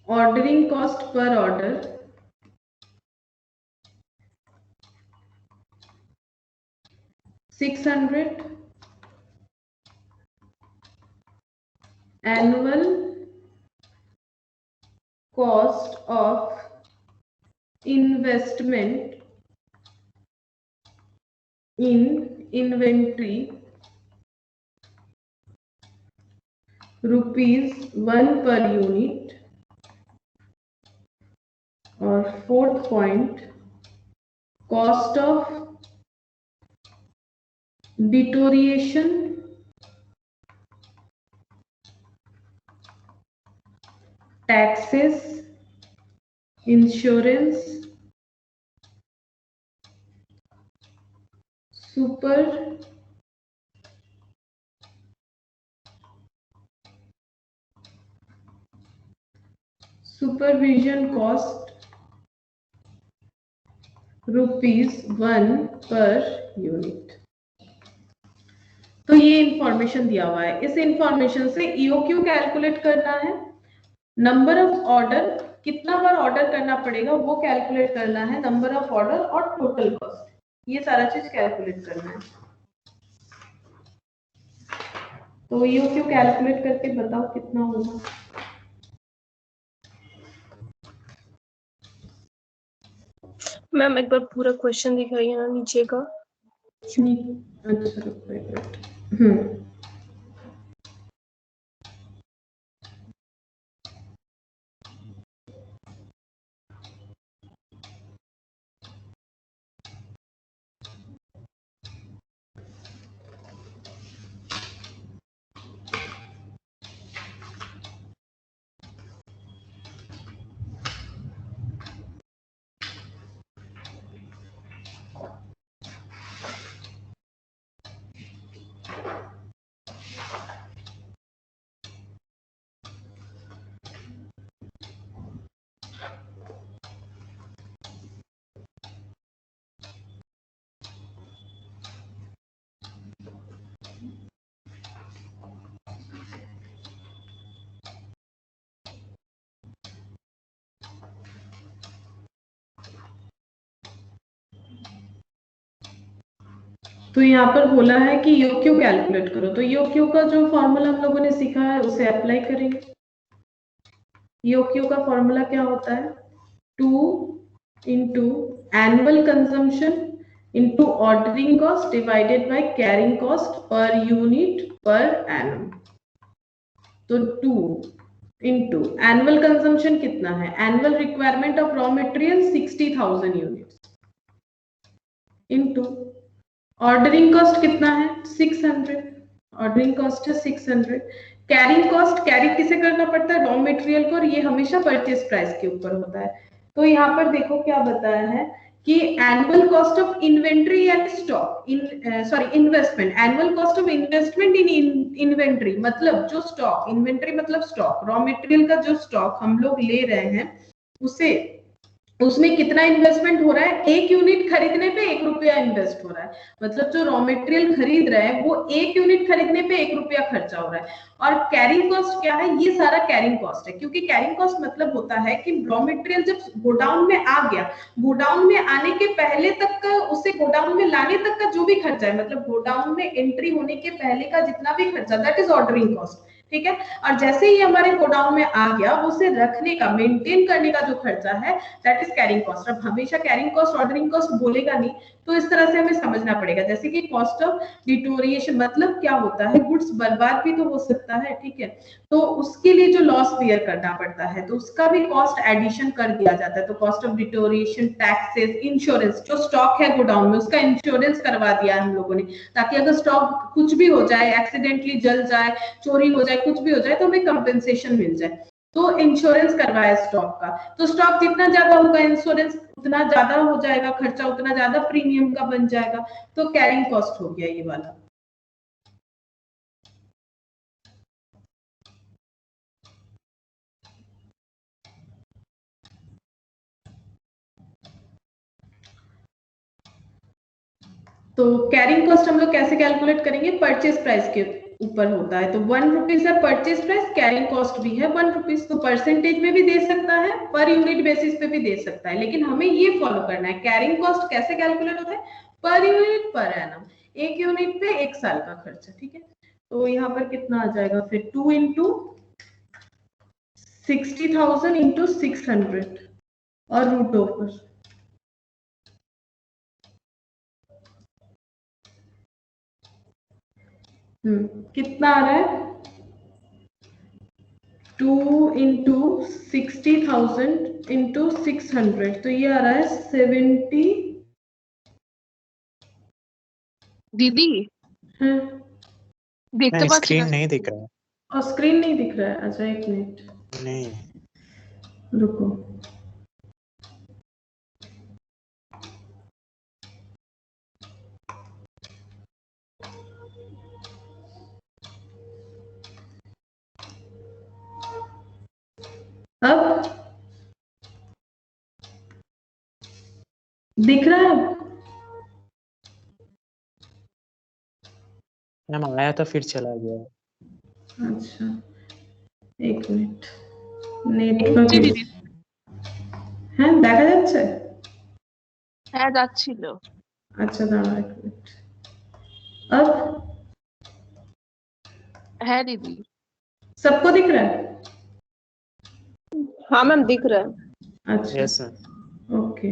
ordering cost per order, $600, annual cost of investment in inventory ₹1 per unit, और 4th point cost of deterioration, taxes, insurance, super supervision cost ₹1 per unit. तो ये information दिया हुआ है। इस information से EOQ calculate करना है, नंबर ऑफ ऑर्डर, कितना बार ऑर्डर करना पड़ेगा वो कैलकुलेट करना है, नंबर ऑफ ऑर्डर और टोटल कॉस्ट, ये सारा चीज कैलकुलेट करना है। तो ईओक्यू कैलकुलेट करके बताओ कितना होगा। मैम एक बार पूरा क्वेश्चन दिखाइए ना नीचे का। अच्छा रुको एक मिनट। तो यहाँ पर बोला है कि ईओक्यू कैलकुलेट करो, तो ईओक्यू का जो फॉर्मूला हम लोगों ने सीखा है उसे अप्लाई करेंगे। ईओक्यू का फॉर्मूला क्या होता है? 2 into annual consumption into ordering cost divided by carrying cost per unit per annum। तो 2 into annual consumption कितना है? annual requirement of raw material 60,000 units into ordering cost कितना है? 600। ordering cost है 600। कैरिंग कॉस्ट, कैरी किसे करना पड़ता है? रॉ मटेरियल को, और ये हमेशा परचेज प्राइस के ऊपर होता है। तो यहाँ पर देखो क्या बताया है कि annual cost of inventory and stock investment, annual cost of investment in inventory मतलब जो स्टॉक, इन्वेंट्री मतलब स्टॉक, रॉ मटेरियल का जो स्टॉक हम लोग ले रहे हैं उसे, उसमें कितना इन्वेस्टमेंट हो रहा है? 1 यूनिट खरीदने पे 1 रुपया इन्वेस्ट हो रहा है। मतलब जो रॉ मटेरियल खरीद रहे हैं वो 1 यूनिट खरीदने पे 1 रुपया खर्चा हो रहा है। और कैरिंग कॉस्ट क्या है? ये सारा कैरिंग कॉस्ट है, क्योंकि कैरिंग कॉस्ट मतलब होता है कि रॉ मटेरियल जब गोडाउन में आ गया, गोडाउन में आने के पहले तक का, उसे गोडाउन में लाने तक का जो भी खर्चा है, मतलब गोडाउन में एंट्री होने के पहले का जितना भी खर्चा, दैट इज ऑर्डरिंग कॉस्ट। ठीक है। और जैसे ही हमारे गोडाउन में आ गया, उसे रखने का, मेंटेन करने का जो खर्चा है दैट इज कैरिंग कॉस्ट। अब हमेशा कैरिंग कॉस्ट ऑर्डरिंग कॉस्ट बोलेगा नहीं, तो इस तरह से हमें समझना पड़ेगा। जैसे कि कॉस्ट ऑफ डिटोरिएशन मतलब क्या होता है? गुड्स बर्बाद भी तो हो सकता है, ठीक है, तो उसके लिए जो लॉस बियर करना पड़ता है तो उसका भी कॉस्ट एडिशन कर दिया जाता है। तो cost of deterioration, taxes, insurance, जो स्टॉक है गोडाउन में उसका इंश्योरेंस करवा दिया है हम लोगों ने, ताकि अगर स्टॉक कुछ भी हो जाए, एक्सीडेंटली जल जाए, चोरी हो जाए, कुछ भी हो जाए, तो हमें कंपेंसेशन मिल जाए। तो इंश्योरेंस करवाया स्टॉक का, तो स्टॉक जितना ज्यादा होगा इंश्योरेंस उतना ज्यादा हो जाएगा, खर्चा उतना ज्यादा प्रीमियम का बन जाएगा। तो कैरिंग कॉस्ट हो गया ये वाला। तो कैरिंग कॉस्ट हम लोग कैसे कैलकुलेट करेंगे? परचेज प्राइस के ऊपर होता है। तो 1 रुपीज है परचेज प्राइस, कैरिंग कॉस्ट भी है 1 रुपीज। तो परसेंटेज में भी दे सकता है, पर यूनिट बेसिस पे भी दे सकता है, लेकिन हमें ये फॉलो करना है। कैरिंग कॉस्ट कैसे कैलकुलेट होता है? पर यूनिट पर एनम, 1 यूनिट पे 1 साल का खर्चा। ठीक है। तो यहाँ पर कितना आ जाएगा फिर? 2 into 60,000 into 600 और रूट ओवर। कितना आ रहा है? 2 into 60,000 into 600, तो ये आ रहा है 70। दीदी हाँ, देखते नहीं, पाচ্ছি स्क्रीन না नहीं दिख रहा है। और स्क्रीन नहीं दिख रहा है? अच्छा एक मिनट नहीं, रुको। अब दिख रहा है? मैम आया तो फिर चला गया। अच्छा एक मिनट, নেটওয়ার্ক জি দিদি হ্যাঁ দেখা যাচ্ছে? হ্যাঁ যাচ্ছিল अच्छा दाঁড়াও एक मिनट, अब হ্যাঁ দিদি सबको दिख रहा है? हाँ मैम दिख रहा है। अच्छा यस मैम। ओके।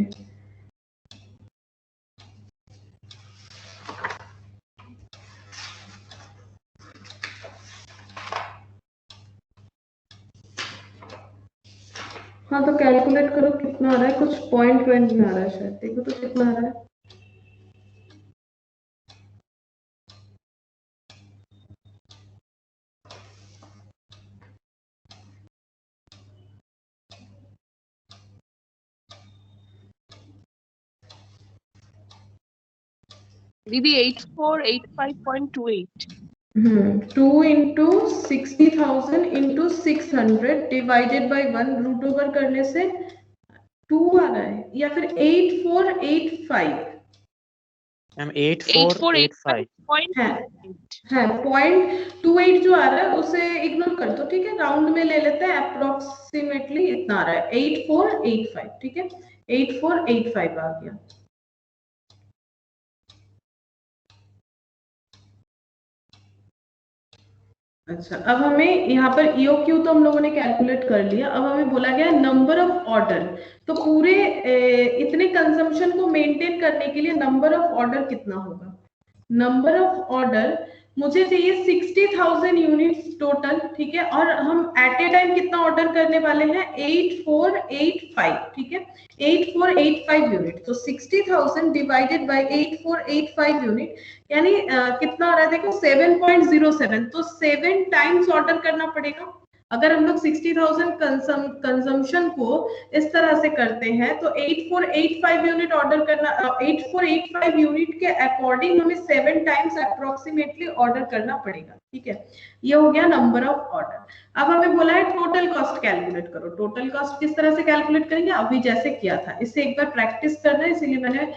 हाँ तो कैलकुलेट करो कितना आ रहा है, कुछ पॉइंट में आ रहा है शायद, देखो तो कितना आ रहा है। দিদি 8485.28 2 into 60,000 into 600 divided by 1 root over करने से 2 आ रहा है, या फिर 8485 मैम 8485 है, है 0.28 जो आ रहा है उसे इग्नोर कर दो, ठीक है, राउंड में ले लेते हैं, अप्रोक्सीमेटली इतना आ रहा है 8485, ठीक है 8485 आ गया। अच्छा अब हमें यहाँ पर EOQ तो हम लोगों ने कैलकुलेट कर लिया, अब हमें बोला गया नंबर ऑफ ऑर्डर, तो पूरे इतने कंजम्पशन को मेंटेन करने के लिए नंबर ऑफ ऑर्डर कितना होगा। नंबर ऑफ ऑर्डर मुझे चाहिए 60,000 यूनिट्स टोटल, ठीक है, और हम एट ए टाइम कितना ऑर्डर करने वाले हैं 8485, ठीक है 8485 यूनिट, तो 60,000 डिवाइडेड बाय 8485 यूनिट यानी कितना आ रहा है देखो 7.07, तो 7 टाइम्स ऑर्डर करना पड़ेगा। अगर हम लोग 60,000 कंजम्पशन को इस तरह से करते हैं तो 8485 यूनिट ऑर्डर करना, 8485 यूनिट के अकॉर्डिंग हमें 7 टाइम्स अप्रोक्सीमेटली ऑर्डर करना पड़ेगा, ठीक है, ये हो गया नंबर ऑफ ऑर्डर। अब हमें बोला है टोटल कॉस्ट कैलकुलेट करो, टोटल कॉस्ट किस तरह से कैलकुलेट करेंगे, अभी जैसे किया था इससे एक बार प्रैक्टिस करना है, इसीलिए मैंने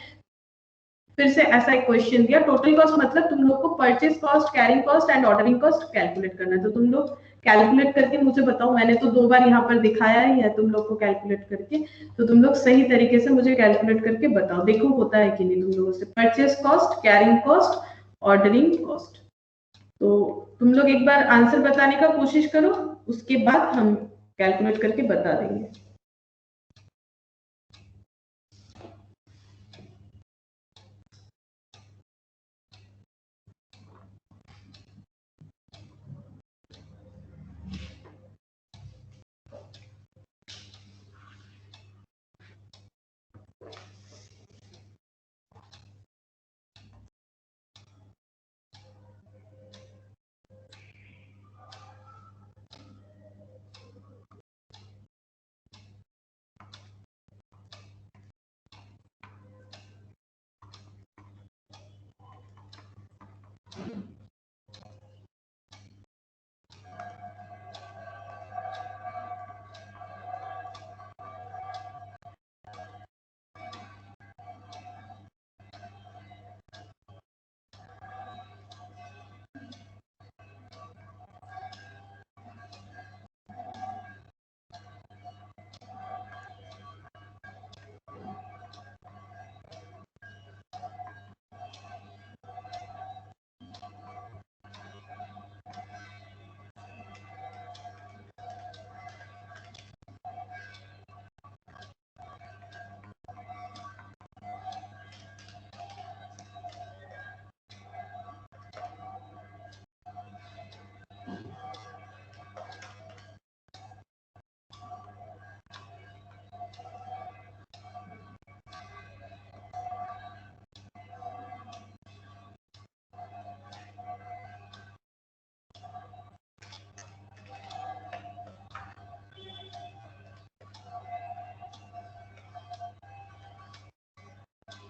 फिर से ऐसा एक क्वेश्चन दिया। टोटल कॉस्ट मतलब तुम लोग को purchase cost, carrying cost and ordering cost calculate करना है, तो तुम लोग कैलकुलेट करके मुझे बताओ, मैंने तो 2 बार यहाँ पर दिखाया ही है तुम लोग को कैलकुलेट करके, तो तुम लोग सही तरीके से मुझे कैलकुलेट करके बताओ, देखो होता है कि नहीं तुम लोगों से। Purchase cost, carrying cost, ordering cost, तो तुम लोग एक बार आंसर बताने का कोशिश करो, उसके बाद हम कैलकुलेट करके बता देंगे।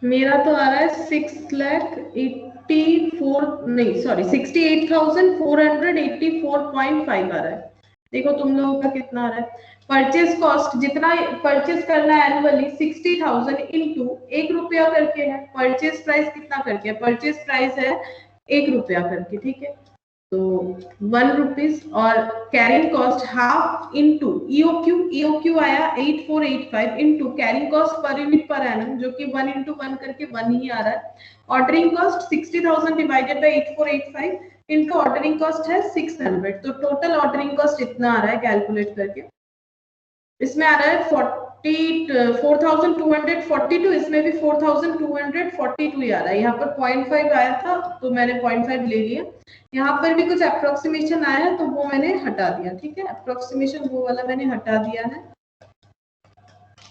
मेरा तो आ रहा है 6,84 नहीं सॉरी 68,484.5 आ रहा है, देखो तुम लोगों का कितना आ रहा है। परचेज कॉस्ट जितना परचेज करना है एनुअली 60,000 इंटू 1 रुपया करके है। परचेज प्राइस कितना करके है? परचेज प्राइस है 1 रुपया करके, ठीक है। तो 1 रुपीज और carrying cost half into EOQ आया 8485 into carrying cost per unit per annum जो कि 1 इंटू 1 करके 1 ही आ रहा है। Ordering cost 60,000 divided by 8485 into ordering cost है 600। तो टोटल ऑर्डरिंग कॉस्ट इतना आ रहा है कैलकुलेट करके, इसमें आ रहा है 4242, इसमें भी 4242 ही आ रहा है। यहाँ पर 0.5 आया था तो मैंने 0.5 ले लिया। यहाँ पर भी कुछ अप्रोक्सीमेशन आया है तो वो मैंने हटा दिया, ठीक है। अप्रोक्सीमेशन वो वाला मैंने हटा दिया है।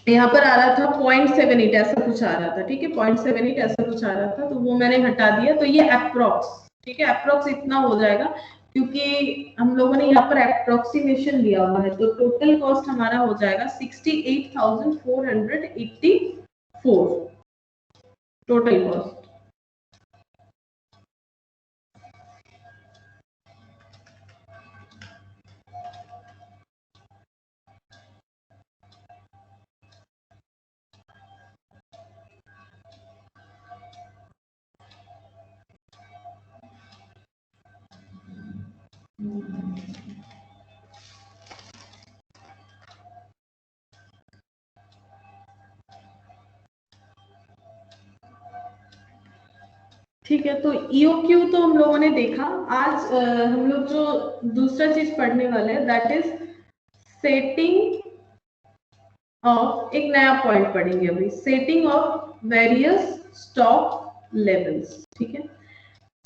यहाँ पर आ रहा था 0.78 ऐसा कुछ आ रहा था, ठीक है। 0.78 ऐसा कुछ आ रहा था तो वो मैंने हटा दिया। तो ये अप्रोक्स, ठीक है, अप्रोक्स इतना हो जाएगा क्योंकि हम लोगों ने यहाँ पर अप्रोक्सीमेशन दिया हुआ है। तो टोटल कॉस्ट हमारा हो जाएगा 68,484 टोटल कॉस्ट। ठीक है, तो ईओक्यू तो हम लोगों ने देखा। आज हम लोग जो दूसरा चीज पढ़ने वाले हैं दैट इज सेटिंग ऑफ, एक नया पॉइंट पढ़ेंगे अभी, setting of various stock levels, ठीक है।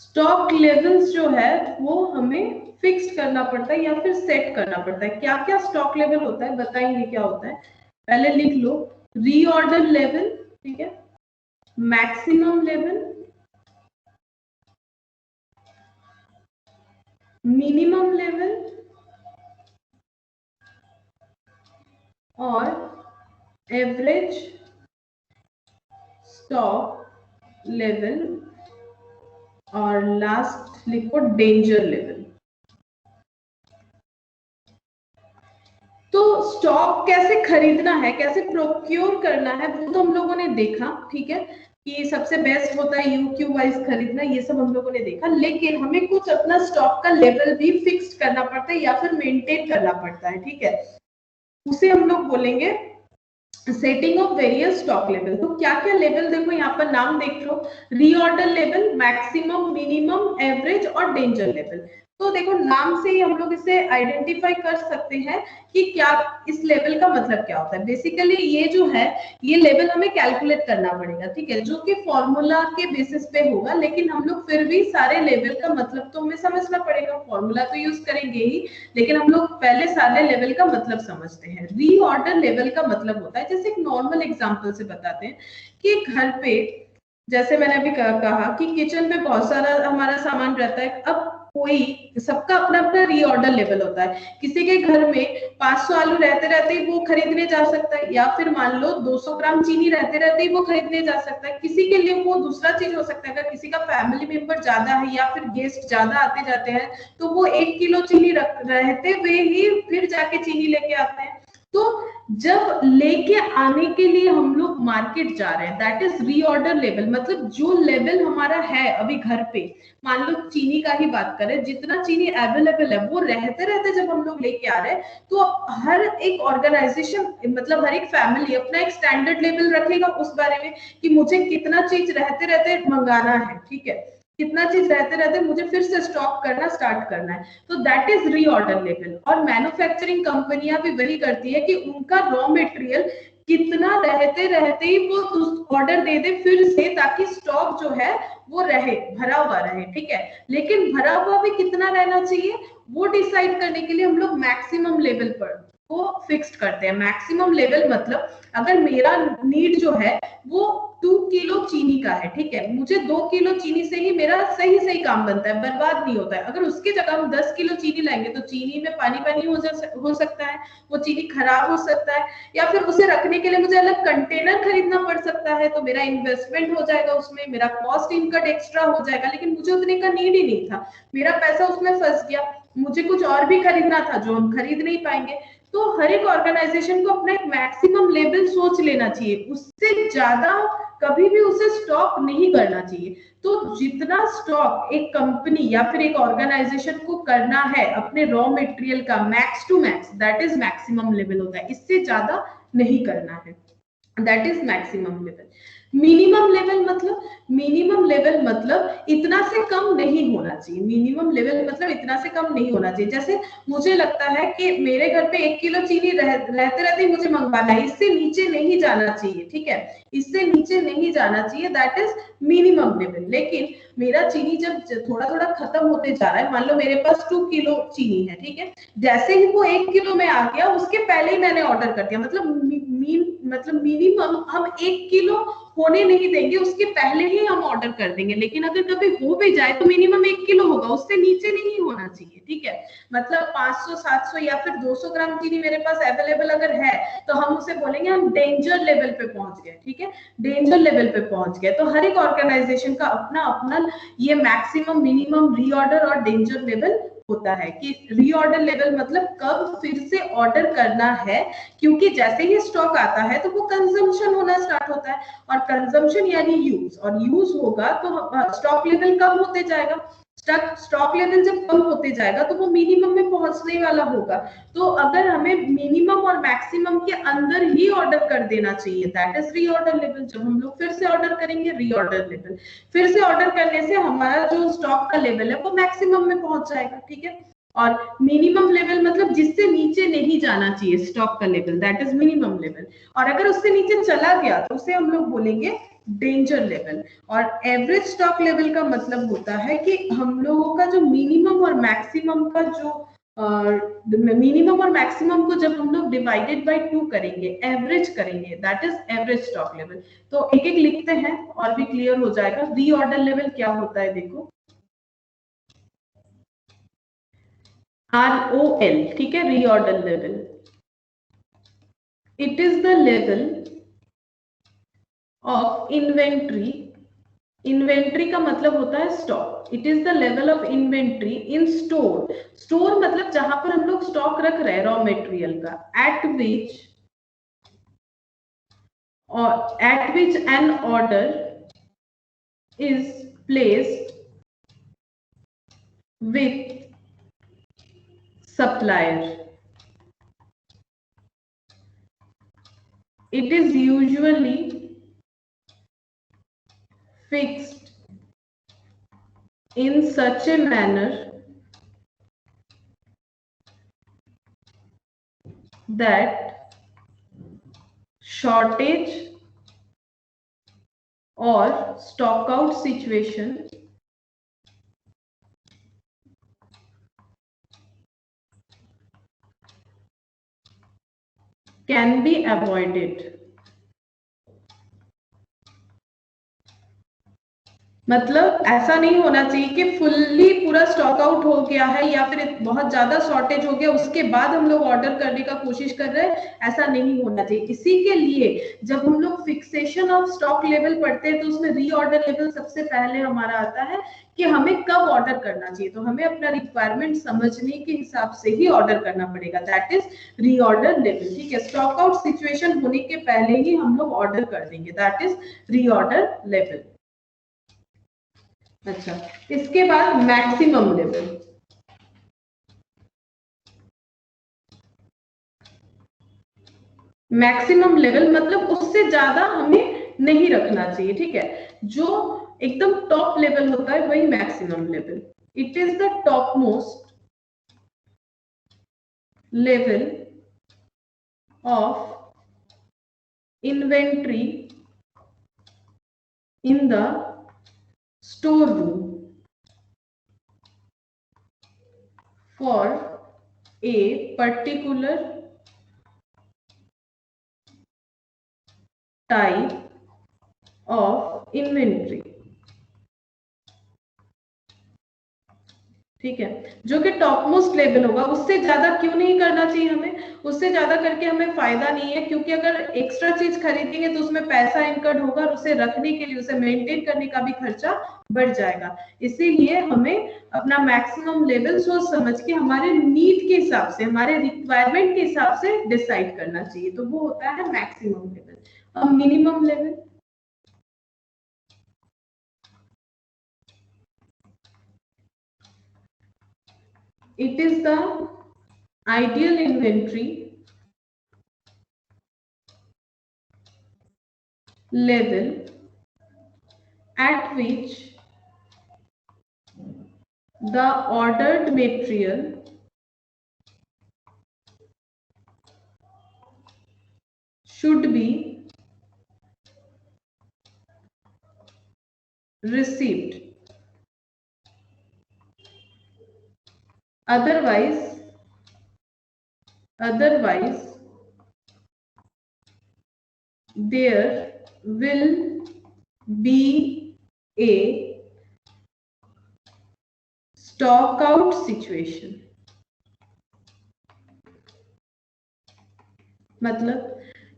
स्टॉक लेवल्स जो है वो हमें फिक्स करना पड़ता है या फिर सेट करना पड़ता है। क्या क्या स्टॉक लेवल होता है बताएंगे क्या होता है, पहले लिख लो। रीऑर्डर लेवल, ठीक है, मैक्सिमम लेवल, मिनिमम लेवल और एवरेज स्टॉक लेवल और लास्ट लिखो डेंजर लेवल। तो स्टॉक कैसे खरीदना है, कैसे प्रोक्योर करना है वो तो हम लोगों ने देखा, ठीक है, कि सबसे बेस्ट होता है यूक्यू वाइज खरीदना, ये सब हम लोगों ने देखा। लेकिन हमें कुछ अपना स्टॉक का लेवल भी फिक्स करना पड़ता है या फिर मेंटेन करना पड़ता है, ठीक है। उसे हम लोग बोलेंगे setting of various stock level. तो क्या क्या लेवल देखो यहाँ पर नाम देख लो, reorder level, maximum, minimum, average और डेंजर लेवल। तो देखो नाम से ही हम लोग इसे आइडेंटिफाई कर सकते हैं कि क्या इस लेवल का मतलब क्या होता है। बेसिकली ये जो है ये लेवल हमें कैलकुलेट करना पड़ेगा, ठीक है, जो कि फॉर्मूला के बेसिस पे होगा। लेकिन हम लोग फिर भी सारे लेवल का मतलब तो हमें समझना पड़ेगा, फॉर्मूला तो यूज करेंगे ही, लेकिन हम लोग पहले सारे लेवल का मतलब समझते हैं। रीऑर्डर लेवल का मतलब होता है, जैसे एक नॉर्मल एग्जांपल से बताते हैं कि घर पे, जैसे मैंने अभी कहा कि किचन में बहुत सारा हमारा सामान रहता है। अब कोई, सबका अपना अपना रीऑर्डर लेवल होता है। किसी के घर में 500 आलू रहते रहते ही वो खरीदने जा सकता है, या फिर मान लो 200 ग्राम चीनी रहते रहते ही वो खरीदने जा सकता है। किसी के लिए वो दूसरा चीज हो सकता है, अगर किसी का फैमिली मेंबर ज्यादा है या फिर गेस्ट ज्यादा आते जाते हैं तो वो 1 किलो चीनी रहते हुए ही फिर जाके चीनी लेके आते हैं। तो जब लेके आने के लिए हम लोग मार्केट जा रहे हैं दैट इज रीऑर्डर लेवल। मतलब जो लेवल हमारा है अभी घर पे, मान लो चीनी का ही बात करें, जितना चीनी अवेलेबल है वो रहते रहते जब हम लोग लेके आ रहे हैं, तो हर एक ऑर्गेनाइजेशन, मतलब हर एक फैमिली अपना एक स्टैंडर्ड लेवल रखेगा उस बारे में कि मुझे कितना चीज रहते रहते मंगाना है, ठीक है, कितना चीज रहते रहते मुझे फिर से स्टॉक करना स्टार्ट करना है। तो दैट इज रीऑर्डर लेवल। और मैन्युफैक्चरिंग कंपनियां भी वही करती है कि उनका रॉ मटेरियल कितना रहते रहते ही वो ऑर्डर दे दे फिर से, ताकि स्टॉक जो है वो रहे, भरा हुआ रहे, ठीक है। लेकिन भरा हुआ भी कितना रहना चाहिए वो डिसाइड करने के लिए हम लोग मैक्सिमम लेवल पर को फिक्स्ड करते हैं। मैक्सिमम लेवल मतलब अगर मेरा नीड जो है वो 2 किलो चीनी का है, ठीक है, मुझे 2 किलो चीनी से ही मेरा सही काम बनता है, बर्बाद नहीं होता है। अगर उसके जगह हम 10 किलो चीनी लाएंगे तो चीनी में पानी हो सकता है, वो चीनी खराब हो सकता है, या फिर उसे रखने के लिए मुझे अलग कंटेनर खरीदना पड़ सकता है। तो मेरा इन्वेस्टमेंट हो जाएगा उसमें, मेरा कॉस्ट इनकट एक्स्ट्रा हो जाएगा, लेकिन मुझे उतने का नीड ही नहीं था, मेरा पैसा उसमें फंस गया, मुझे कुछ और भी खरीदना था जो हम खरीद नहीं पाएंगे। तो हर एक ऑर्गेनाइजेशन को अपना एक मैक्सिमम लेवल सोच लेना चाहिए, उससे ज्यादा कभी भी उसे स्टॉक नहीं करना चाहिए। तो जितना स्टॉक एक कंपनी या फिर एक ऑर्गेनाइजेशन को करना है अपने रॉ मटेरियल का max to max, that is maximum level होता है, इससे ज्यादा नहीं करना है, that is maximum level. Minimum level मतलब, मिनिमम लेवल मतलब इतना से कम नहीं होना चाहिए, मिनिमम लेवल मतलब इतना से कम नहीं होना चाहिए। जैसे मुझे लगता है कि मेरे घर पे 1 किलो चीनी रहते रहते ही मुझे मंगवाना है, इससे नीचे नहीं जाना चाहिए, ठीक है, इससे नीचे नहीं जाना चाहिए, दैट इज मिनिमम लेवल। लेकिन मेरा चीनी जब थोड़ा थोड़ा खत्म होते जा रहा है, मान लो मेरे पास 2 किलो चीनी है, ठीक है, जैसे ही वो 1 किलो में आ गया उसके पहले ही मैंने ऑर्डर कर दिया, मतलब मिनिमम हम 1 किलो होने नहीं देंगे, उसके पहले ही हम ऑर्डर कर देंगे। लेकिन अगर कभी हो भी जाए तो मिनिमम 1 किलो होगा, उससे नीचे नहीं होना चाहिए, ठीक है। मतलब 500 700 या फिर 200 ग्राम चीनी मेरे पास अवेलेबल अगर है तो हम उसे बोलेंगे हम डेंजर लेवल पे पहुंच गए, ठीक है, डेंजर लेवल पे पहुंच गए। तो हर एक ऑर्गेनाइजेशन का अपना अपना ये मैक्सिमम, मिनिमम, रीऑर्डर और डेंजर लेवल होता है। कि रीऑर्डर लेवल मतलब कब फिर से ऑर्डर करना है, क्योंकि जैसे ही स्टॉक आता है तो वो कंजम्पशन होना स्टार्ट होता है, और कंजम्पशन यानी यूज, और यूज होगा तो स्टॉक लेवल कम होते जाएगा। स्टॉक लेवल जब कम होते जाएगा तो वो मिनिमम में पहुंचने वाला होगा। तो अगर हमें मिनिमम और मैक्सिमम के अंदर ही ऑर्डर कर देना चाहिए, दैट इज रीऑर्डर लेवल। जब हम लोग फिर से ऑर्डर करेंगे, रीऑर्डर लेवल, फिर से ऑर्डर करने से हमारा जो स्टॉक का लेवल है वो मैक्सिमम में पहुंच जाएगा, ठीक है। और मिनिमम लेवल मतलब जिससे नीचे नहीं जाना चाहिए स्टॉक का level, that is minimum level. और अगर उससे नीचे चला गया तो उसे हम लोग बोलेंगे डेंजर लेवल। और एवरेज स्टॉक लेवल का मतलब होता है कि हम लोगों का जो मिनिमम और मैक्सिमम का जो मिनिमम और मैक्सिमम को जब हम लोग डिवाइडेड बाय 2 करेंगे, एवरेज करेंगे, that is average stock level. तो एक एक लिखते हैं और भी क्लियर हो जाएगा। रीऑर्डर लेवल क्या होता है, देखो, ROL, ठीक है, reorder level, it is the level of inventory. Inventory का मतलब होता है stock. It is the level of inventory in store. Store मतलब जहां पर हम लोग स्टॉक रख रहे हैं रॉ मटेरियल का, at which an order is placed with supplier. It is usually fixed in such a manner that shortage or stock out situation can be avoided. मतलब ऐसा नहीं होना चाहिए कि फुल्ली पूरा स्टॉक आउट हो गया है या फिर बहुत ज्यादा शॉर्टेज हो गया उसके बाद हम लोग ऑर्डर करने का कोशिश कर रहे हैं, ऐसा नहीं होना चाहिए। इसी के लिए जब हम लोग फिक्सेशन ऑफ स्टॉक लेवल पढ़ते हैं तो उसमें रीऑर्डर लेवल सबसे पहले हमारा आता है कि हमें कब ऑर्डर करना चाहिए। तो हमें अपना रिक्वायरमेंट समझने के हिसाब से ही ऑर्डर करना पड़ेगा, दैट इज रीऑर्डर लेवल, ठीक है। स्टॉक आउट सिचुएशन होने के पहले ही हम लोग ऑर्डर कर देंगे, दैट इज रीऑर्डर लेवल। अच्छा, इसके बाद मैक्सिमम लेवल। मैक्सिमम लेवल मतलब उससे ज्यादा हमें नहीं रखना चाहिए, ठीक है। जो एकदम टॉप लेवल होता है वही maximum level. It is the top most level of inventory in the store room for a particular type of inventory, ठीक है, जो कि टॉप मोस्ट लेवल होगा। उससे ज्यादा क्यों नहीं करना चाहिए हमें? उससे ज्यादा करके हमें फायदा नहीं है, क्योंकि अगर एक्स्ट्रा चीज खरीदेंगे तो उसमें पैसा इनकट होगा और उसे रखने के लिए, उसे मेंटेन करने का भी खर्चा बढ़ जाएगा। इसीलिए हमें अपना मैक्सिमम लेवल सोच समझ के हमारे नीड के हिसाब से, हमारे रिक्वायरमेंट के हिसाब से डिसाइड करना चाहिए। तो वो होता है मैक्सिमम लेवल। अब minimum level, it is the ideal inventory level at which the ordered material should be received, otherwise there will be a stock out situation। मतलब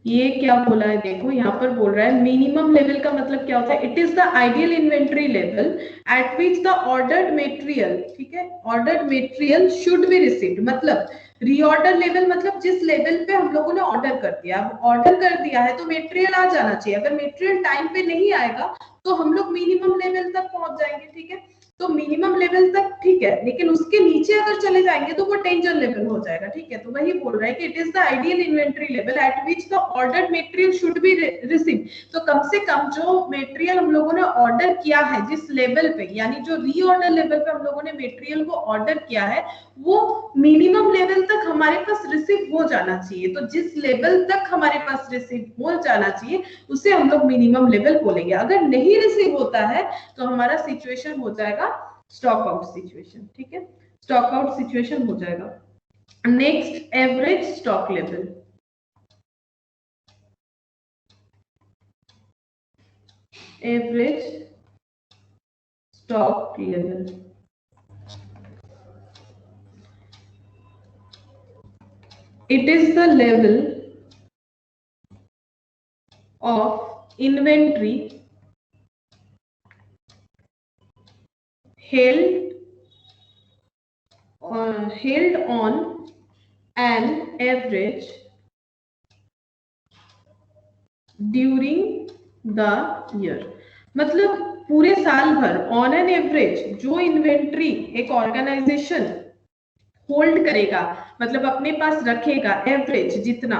ये क्या बोला है, देखो यहाँ पर बोल रहा है मिनिमम लेवल का मतलब क्या होता है? It is the ideal inventory level eight which the ordered material, ठीक है, ordered material should be received. मतलब रीऑर्डर लेवल, मतलब जिस लेवल पे हम लोगों ने ऑर्डर कर दिया, ऑर्डर कर दिया है तो मेटेरियल आ जाना चाहिए। अगर मेटेरियल टाइम पे नहीं आएगा तो हम लोग मिनिमम लेवल तक पहुंच जाएंगे, ठीक है। तो मिनिमम लेवल तक ठीक है, लेकिन उसके नीचे अगर चले जाएंगे तो वो डेंजर लेवल हो जाएगा, ठीक है। तो वही बोल रहा है कि it is the ideal inventory level eight which the ordered material should be receive. तो कम से कम जो मटेरियल हम लोगों ने ऑर्डर किया है जिस लेवल पे, यानी जो रीऑर्डर लेवल पे हम लोगों ने मटेरियल को ऑर्डर किया है, वो मिनिमम लेवल तक हमारे पास रिसीव हो जाना चाहिए। तो जिस लेवल तक हमारे पास रिसीव हो जाना चाहिए उसे हम लोग मिनिमम लेवल बोलेंगे। अगर नहीं रिसीव होता है तो हमारा सिचुएशन हो जाएगा स्टॉक आउट सिचुएशन, ठीक है, स्टॉक आउट सिचुएशन हो जाएगा। Next, average stock level. Average stock level, it is the level of inventory held on an average during the year। मतलब पूरे साल भर ऑन एन एवरेज जो इन्वेंट्री एक ऑर्गेनाइजेशन होल्ड करेगा, मतलब अपने पास रखेगा एवरेज जितना,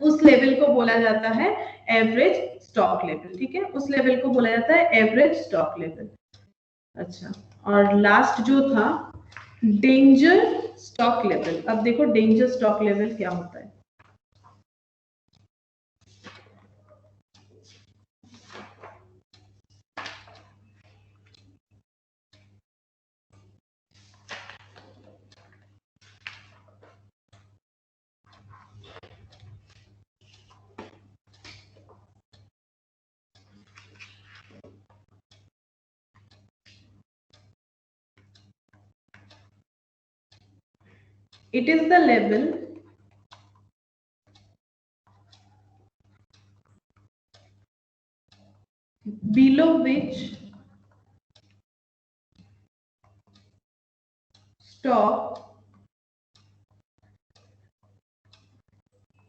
उस लेवल को बोला जाता है एवरेज स्टॉक लेवल, ठीक है। उस लेवल को बोला जाता है एवरेज स्टॉक लेवल। अच्छा, और लास्ट जो था डेंजर स्टॉक लेवल। अब देखो डेंजर स्टॉक लेवल क्या होता है। It is the level below which stock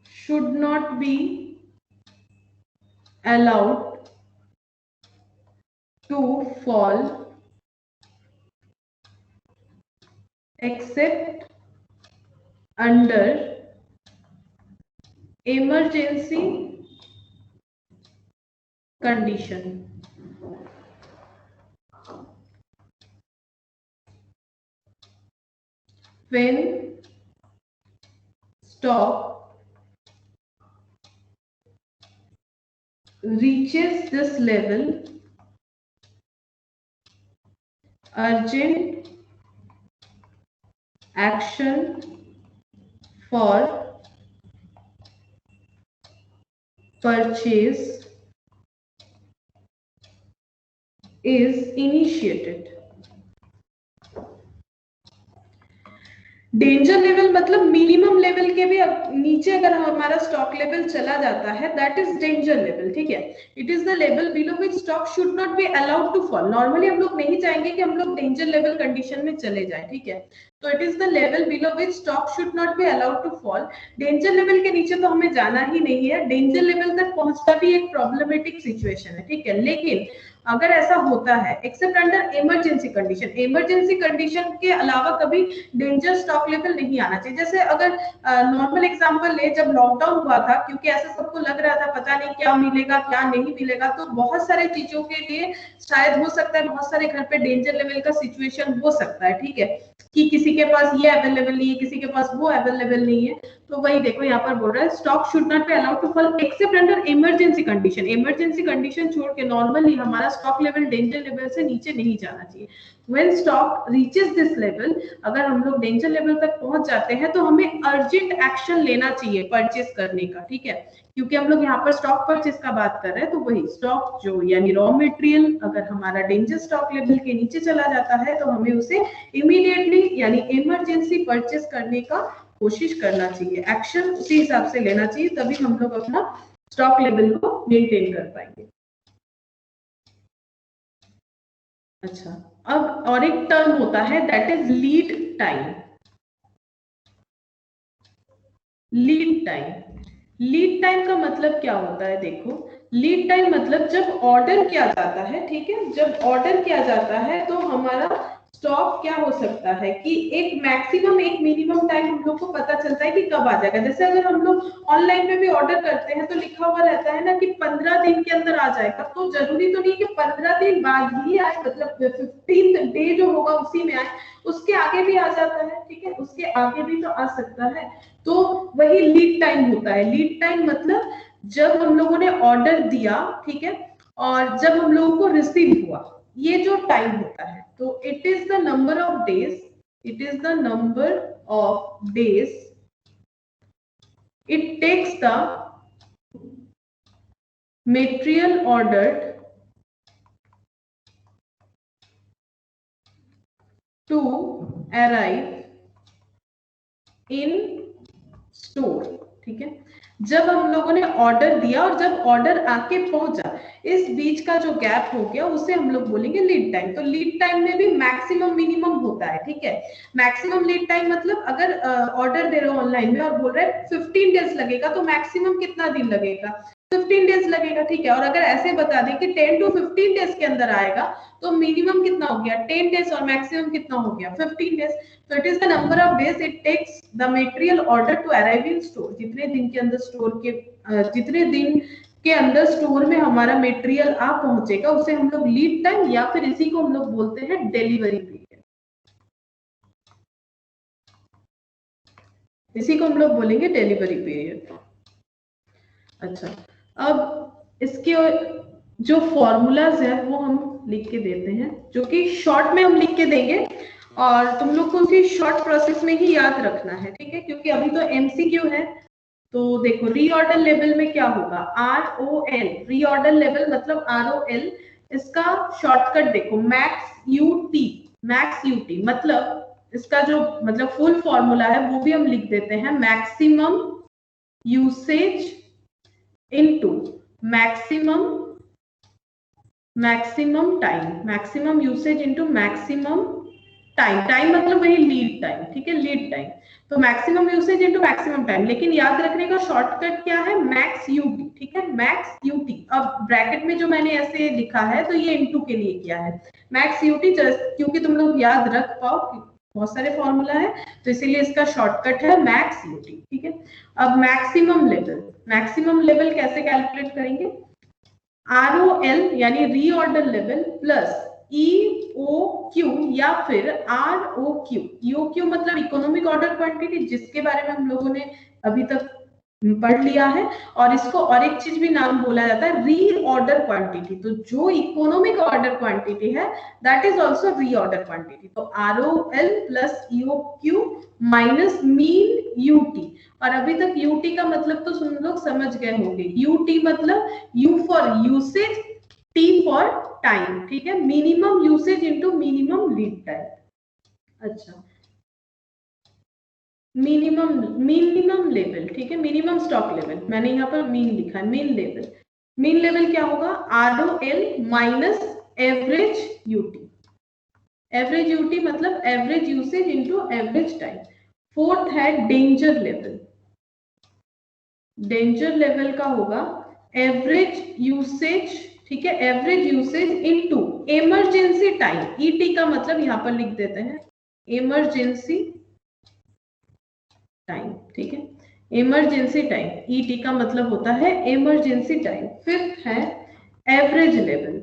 should not be allowed to fall except under emergency condition। When stock reaches this level, urgent action for purchase is initiated। Danger level मतलब minimum level के भी नीचे अगर हमारा stock level चला जाता है, that is danger level, ठीक है। It is the level below which stock should not be allowed to fall. Normally हम लोग नहीं चाहेंगे कि हम लोग डेंजर लेवल कंडीशन में चले जाए, ठीक है। तो it is the level below which stock should not be allowed to fall. Danger level के नीचे तो हमें जाना ही नहीं है, डेंजर लेवल तक पहुंचना भी एक प्रॉब्लमेटिक सिचुएशन है, ठीक है। लेकिन अगर ऐसा होता है, accept under emergency condition, emergency condition के अलावा कभी डेंजर स्टॉक लेवल नहीं आना चाहिए। जैसे अगर नॉर्मल एग्जांपल ले, जब लॉकडाउन हुआ था, क्योंकि ऐसा सबको लग रहा था पता नहीं क्या मिलेगा क्या नहीं मिलेगा, तो बहुत सारे चीजों के लिए शायद हो सकता है बहुत सारे घर पे डेंजर लेवल का सिचुएशन हो सकता है, ठीक है, कि किसी के पास ये अवेलेबल नहीं है, किसी के पास वो अवेलेबल नहीं है। तो वही देखो यहाँ पर बोल रहा है stock should not be allowed to fall except under emergency condition. Emergency condition छोड़ के नॉर्मली हमारा स्टॉक लेवल डेंजर लेवल से नीचे नहीं जाना चाहिए। When stock reaches this level, अगर हम लोग डेंजर लेवल तक पहुंच जाते हैं तो हमें अर्जेंट एक्शन लेना चाहिए परचेस करने का, ठीक है। क्योंकि हम लोग यहाँ पर स्टॉक परचेस का बात कर रहे हैं, तो वही स्टॉक जो यानी रॉ मटेरियल अगर हमारा डेंजर स्टॉक लेवल के नीचे चला जाता है तो हमें उसे इमीडिएटली यानी इमरजेंसी परचेस करने का कोशिश करना चाहिए, एक्शन उसी हिसाब से लेना चाहिए, तभी हम लोग अपना स्टॉक लेवल को मेंटेन कर पाएंगे। अच्छा, अब और एक टर्म होता है that is lead time. Lead time, lead time का मतलब क्या होता है? देखो, लीड टाइम मतलब जब ऑर्डर किया जाता है, ठीक है, जब ऑर्डर किया जाता है तो हमारा स्टॉक क्या हो सकता है कि एक मैक्सिमम एक मिनिमम टाइम हम लोग को पता चलता है कि कब आ जाएगा। जैसे अगर हम लोग ऑनलाइन में भी ऑर्डर करते हैं तो लिखा हुआ रहता है ना कि 15 दिन के अंदर आ जाएगा, तो जरूरी तो नहीं कि 15 दिन बाद ही आए, मतलब 15th डे जो होगा उसी में आए, उसके आगे भी आ जाता है, ठीक है, उसके आगे भी तो आ सकता है। तो वही लीड टाइम होता है। लीड टाइम मतलब जब हम लोगों ने ऑर्डर दिया, ठीक है, और जब हम लोगों को रिसीव हुआ, ये जो टाइम होता है, तो it is the number of days, it is the number of days it takes the material ordered to arrive in store, ठीक है। जब हम लोगों ने ऑर्डर दिया और जब ऑर्डर आके पहुंचा, इस बीच का जो गैप हो गया उसे हम लोग बोलेंगे लीड टाइम। तो लीड टाइम में भी मैक्सिमम मिनिमम होता है, ठीक है। मैक्सिमम लीड टाइम मतलब अगर ऑर्डर दे रहे हो ऑनलाइन में और बोल रहे हैं 15 डेज लगेगा, तो मैक्सिमम कितना दिन लगेगा? 15 डेज लगेगा, ठीक है। और अगर ऐसे बता दें कि 10 to 15 डेज के अंदर आएगा, तो मिनिमम कितना हो गया? 10 डेज, और मैक्सिमम कितना हो गया? 15 डेज। तो it is the number of days it takes the material order to arrive in store. जितने दिन के अंदर स्टोर के जितने दिन के अंदर स्टोर में हमारा मटेरियल आ पहुंचेगा, उसे हम लोग लीड टाइम या फिर इसी को हम लोग बोलते हैं डिलीवरी पीरियड। इसी को हम लोग बोलेंगे डिलीवरी पीरियड। अच्छा, अब इसके जो फॉर्मूलाज है वो हम लिख के देते हैं, जो कि शॉर्ट में हम लिख के देंगे और तुम लोग को उसी शॉर्ट प्रोसेस में ही याद रखना है, ठीक है, क्योंकि अभी तो एमसीक्यू है। तो देखो, रीऑर्डर लेवल में क्या होगा? ROL, रीऑर्डर लेवल मतलब ROL। इसका शॉर्टकट देखो, मैक्स यूटी। मैक्स यूटी मतलब इसका जो मतलब फुल फॉर्मूला है वो भी हम लिख देते हैं, maximum usage into maximum time. Maximum usage into maximum time. Time मतलब वही लीड टाइम, ठीक है, लीड टाइम। तो maximum usage into maximum time, लेकिन याद रखने का शॉर्टकट क्या है? मैक्स यूटी, ठीक है, मैक्स यूटी। अब ब्रैकेट में जो मैंने ऐसे लिखा है तो ये इनटू के लिए किया है, मैक्स यूटी, जस्ट क्योंकि तुम लोग याद रख पाओ, बहुत सारे फॉर्मूला है तो इसीलिए इसका शॉर्टकट है मैक्स यूटी, ठीक है। अब मैक्सिमम लेवल कैसे कैलकुलेट करेंगे? ROL यानी रीऑर्डर लेवल प्लस EOQ या फिर ROQ। EOQ मतलब इकोनॉमिक ऑर्डर क्वांटिटी, जिसके बारे में हम लोगों ने अभी तक पढ़ लिया है, और इसको और एक चीज भी नाम बोला जाता है, रीऑर्डर क्वांटिटी। तो जो इकोनॉमिक ऑर्डर क्वांटिटी है that is also reorder quantity. तो ROL plus EOQ minus mean UT. और अभी तक यूटी का मतलब तो तुम लोग समझ गए होंगे। यूटी मतलब you for usage, T for time, ठीक है, minimum usage into minimum lead time. अच्छा, मिनिमम लेवल, ठीक है, मिनिमम स्टॉक लेवल, मैंने यहाँ पर मीन लिखा है, मीन लेवल क्या होगा, ROL minus average UT, average UT मतलब average usage into average time. Fourth है डेंजर लेवल, डेंजर लेवल का होगा एवरेज यूसेज, ठीक है, average usage into emergency time, ET का मतलब यहां पर लिख देते हैं इमरजेंसी टाइम, ठीक है, इमरजेंसी टाइम, ईटी का मतलब होता है इमरजेंसी टाइम। फिफ्थ है average level,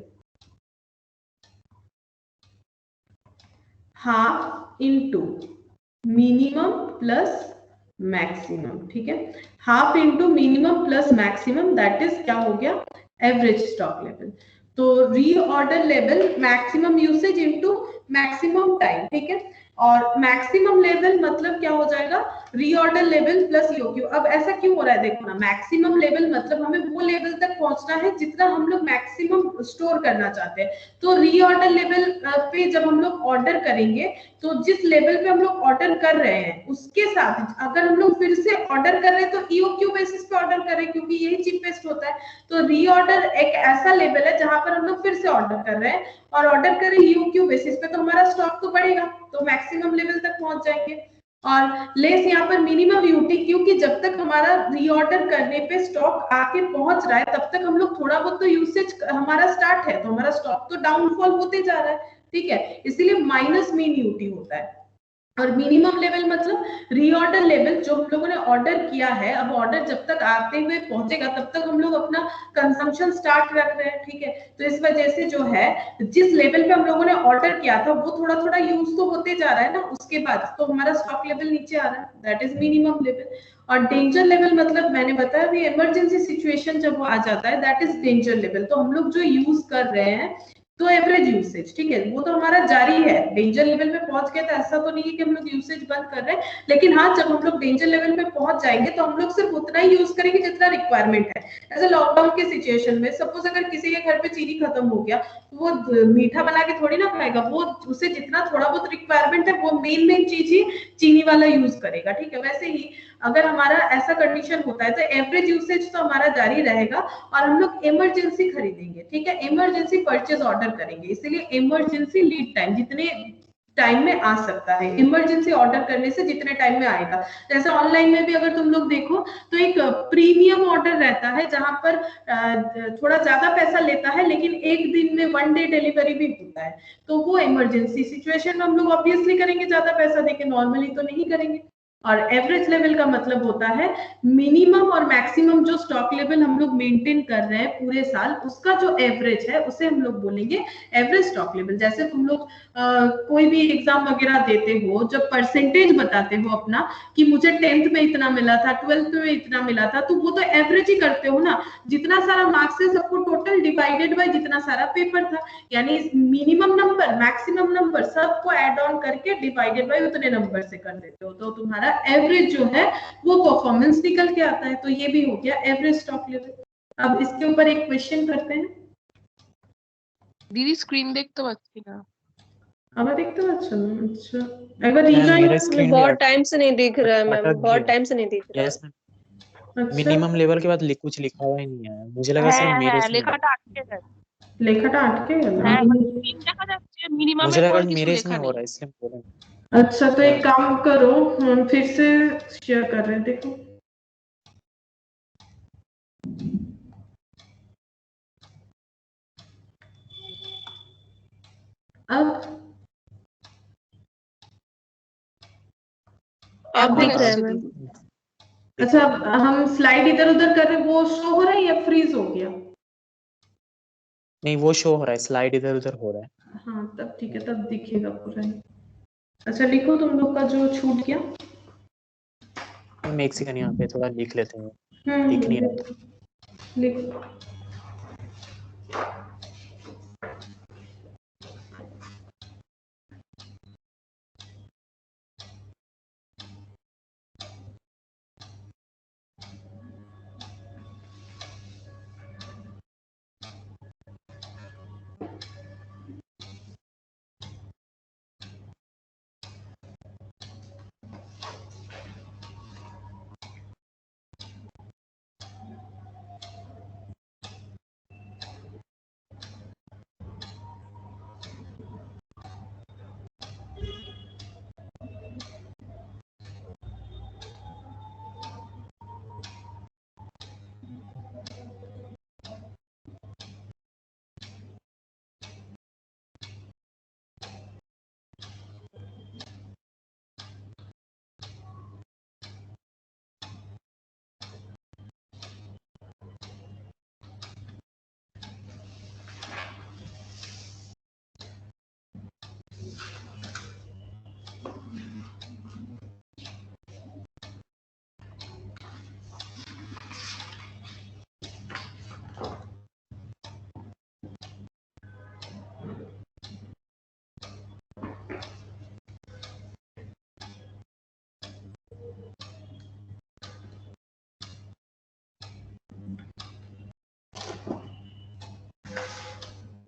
half into minimum plus maximum, ठीक है, half into minimum plus maximum, that is क्या हो गया, एवरेज स्टॉक लेवल। तो reorder level maximum usage into maximum time, ठीक है, और मैक्सिमम लेवल मतलब क्या हो जाएगा, रीऑर्डर लेवल प्लस ईओक्यू। अब ऐसा क्यों हो रहा है, देखो ना, मैक्सिमम लेवल मतलब हमें वो लेवल तक पहुंचना है जितना हम लोग मैक्सिमम स्टोर करना चाहते हैं। तो रीऑर्डर लेवल पे जब हम लोग ऑर्डर करेंगे तो जिस लेवल पे हम लोग ऑर्डर कर रहे हैं उसके साथ अगर हम लोग फिर से ऑर्डर कर रहे हैं तो ईओक्यू बेसिस पे ऑर्डर करें, क्योंकि यही चीपेस्ट होता है। तो रीऑर्डर एक ऐसा लेवल है जहां पर हम लोग फिर से ऑर्डर कर रहे हैं और ऑर्डर करें ईओक्यू बेसिस पे, तो हमारा स्टॉक तो बढ़ेगा, तो मैक्सिमम लेवल तक पहुंच जाएंगे। और लेस यहाँ पर मिनिमम यूटी, क्योंकि जब तक हमारा रीऑर्डर करने पे स्टॉक आके पहुंच रहा है तब तक हम लोग थोड़ा बहुत तो यूसेज हमारा स्टार्ट है, तो हमारा स्टॉक तो डाउनफॉल होते जा रहा है, ठीक है, इसीलिए माइनस मीन यूटी होता है। और मिनिमम लेवल मतलब रीऑर्डर लेवल, जो हम लोगों ने ऑर्डर किया है, अब ऑर्डर जब तक आते हुए पहुंचेगा तब तक हम लोग अपना कंजम्पशन स्टार्ट रख रहे हैं, ठीक है, तो इस वजह से जो है जिस लेवल पे हम लोगों ने ऑर्डर किया था वो थोड़ा थोड़ा यूज तो होते जा रहा है ना, उसके बाद तो हमारा स्टॉक लेवल नीचे आ रहा है, दैट इज मिनिमम लेवल। और डेंजर लेवल मतलब मैंने बताया अभी, इमरजेंसी सिचुएशन जब वो आ जाता है दैट इज डेंजर लेवल। तो हम लोग जो यूज कर रहे हैं तो एवरेज यूसेज, ठीक है, वो तो हमारा जारी है, डेंजर लेवल पे पहुंच गया तो ऐसा तो नहीं है कि हम लोग यूसेज बंद कर रहे हैं, लेकिन हाँ जब हम लोग डेंजर लेवल पे पहुंच जाएंगे तो हम लोग सिर्फ उतना ही यूज करेंगे जितना रिक्वायरमेंट है। ऐसे लॉकडाउन के सिचुएशन में सपोज अगर किसी के घर पे चीनी खत्म हो गया तो वो मीठा बना के थोड़ी ना खाएगा, वो उसे जितना थोड़ा बहुत रिक्वायरमेंट है वो मेन चीज ही चीनी वाला यूज करेगा, ठीक है। वैसे ही अगर हमारा ऐसा कंडीशन होता है तो एवरेज यूसेज तो हमारा जारी रहेगा और हम लोग इमरजेंसी खरीदेंगे, ठीक है, इमरजेंसी परचेज ऑर्डर करेंगे, इसीलिए इमरजेंसी लीड टाइम जितने टाइम में आ सकता है, इमरजेंसी ऑर्डर करने से जितने टाइम में आएगा। जैसे ऑनलाइन में भी अगर तुम लोग देखो तो एक प्रीमियम ऑर्डर रहता है जहां पर थोड़ा ज्यादा पैसा लेता है लेकिन एक दिन में 1 डे डिलीवरी भी होता है, तो वो इमरजेंसी सिचुएशन में हम लोग ऑब्वियसली करेंगे, ज्यादा पैसा देके, नॉर्मली तो नहीं करेंगे। और एवरेज लेवल का मतलब होता है मिनिमम और मैक्सिमम जो स्टॉक लेवल हम लोग मेंटेन कर रहे हैं पूरे साल, उसका जो एवरेज है उसे हम लोग बोलेंगे एवरेज स्टॉक लेवल। जैसे तुम लोग कोई भी एग्जाम वगैरह देते हो, जब परसेंटेज बताते हो अपना कि मुझे 10th में इतना मिला था, 12th में इतना मिला था, तो वो तो एवरेज ही करते हो ना, जितना सारा मार्क्स है सबको टोटल डिवाइडेड बाय जितना सारा पेपर था, यानी मिनिमम नंबर मैक्सिमम नंबर सबको ऐड ऑन करके डिवाइडेड बाय उतने नंबर से कर देते हो, तो तुम्हारा एवरेज जो है वो परफॉर्मेंस निकल के आता है। तो ये भी हो गया एवरेज स्टॉक लेवल। अब इसके ऊपर एक क्वेश्चन करते हैं। দিদি স্ক্রিন দেখতে পাচ্ছি না। আবার দেখতে পাচ্ছ না? अच्छा एक बार मैम रीजॉइन मेरा स्क्रीन भी बहुत टाइम से नहीं दिख रहा है मैम, अटक बहुत गया। टाइम से नहीं दिख रहा है। यस मैम, अच्छा मिनिमम लेवल के बाद कुछ लिखा हुआ ही नहीं है, मुझे लगा सिर्फ मेरे হ্যাঁ इसमें है। লেখাটা আটকে যাচ্ছে। লেখাটা আটকে গেল। হ্যাঁ মানে স্ক্রিন দেখা যাচ্ছে मुझे মিনিমামের लगा পরে কিছু मेरे লেখা इसमें हो নেই। रहा है इसलिए बोल रहा हूँ। अच्छा तो एक काम करो, हम फिर से शेयर कर रहे हैं, देखो अब अब अब दिख दिख रहा रहा है है? मैम। अच्छा अब हम स्लाइड इधर उधर कर रहे हैं, वो शो हो रहा है या फ्रीज हो गया? नहीं वो शो हो रहा है, स्लाइड इधर उधर हो रहा है। हाँ तब ठीक है, तब दिखेगा पूरा ही। अच्छा लिखो तुम लोग का जो छूट गया। हम एक सेकंड यहाँ पे थोड़ा लिख लेते हैं, दिख नहीं रहा है। लिखो।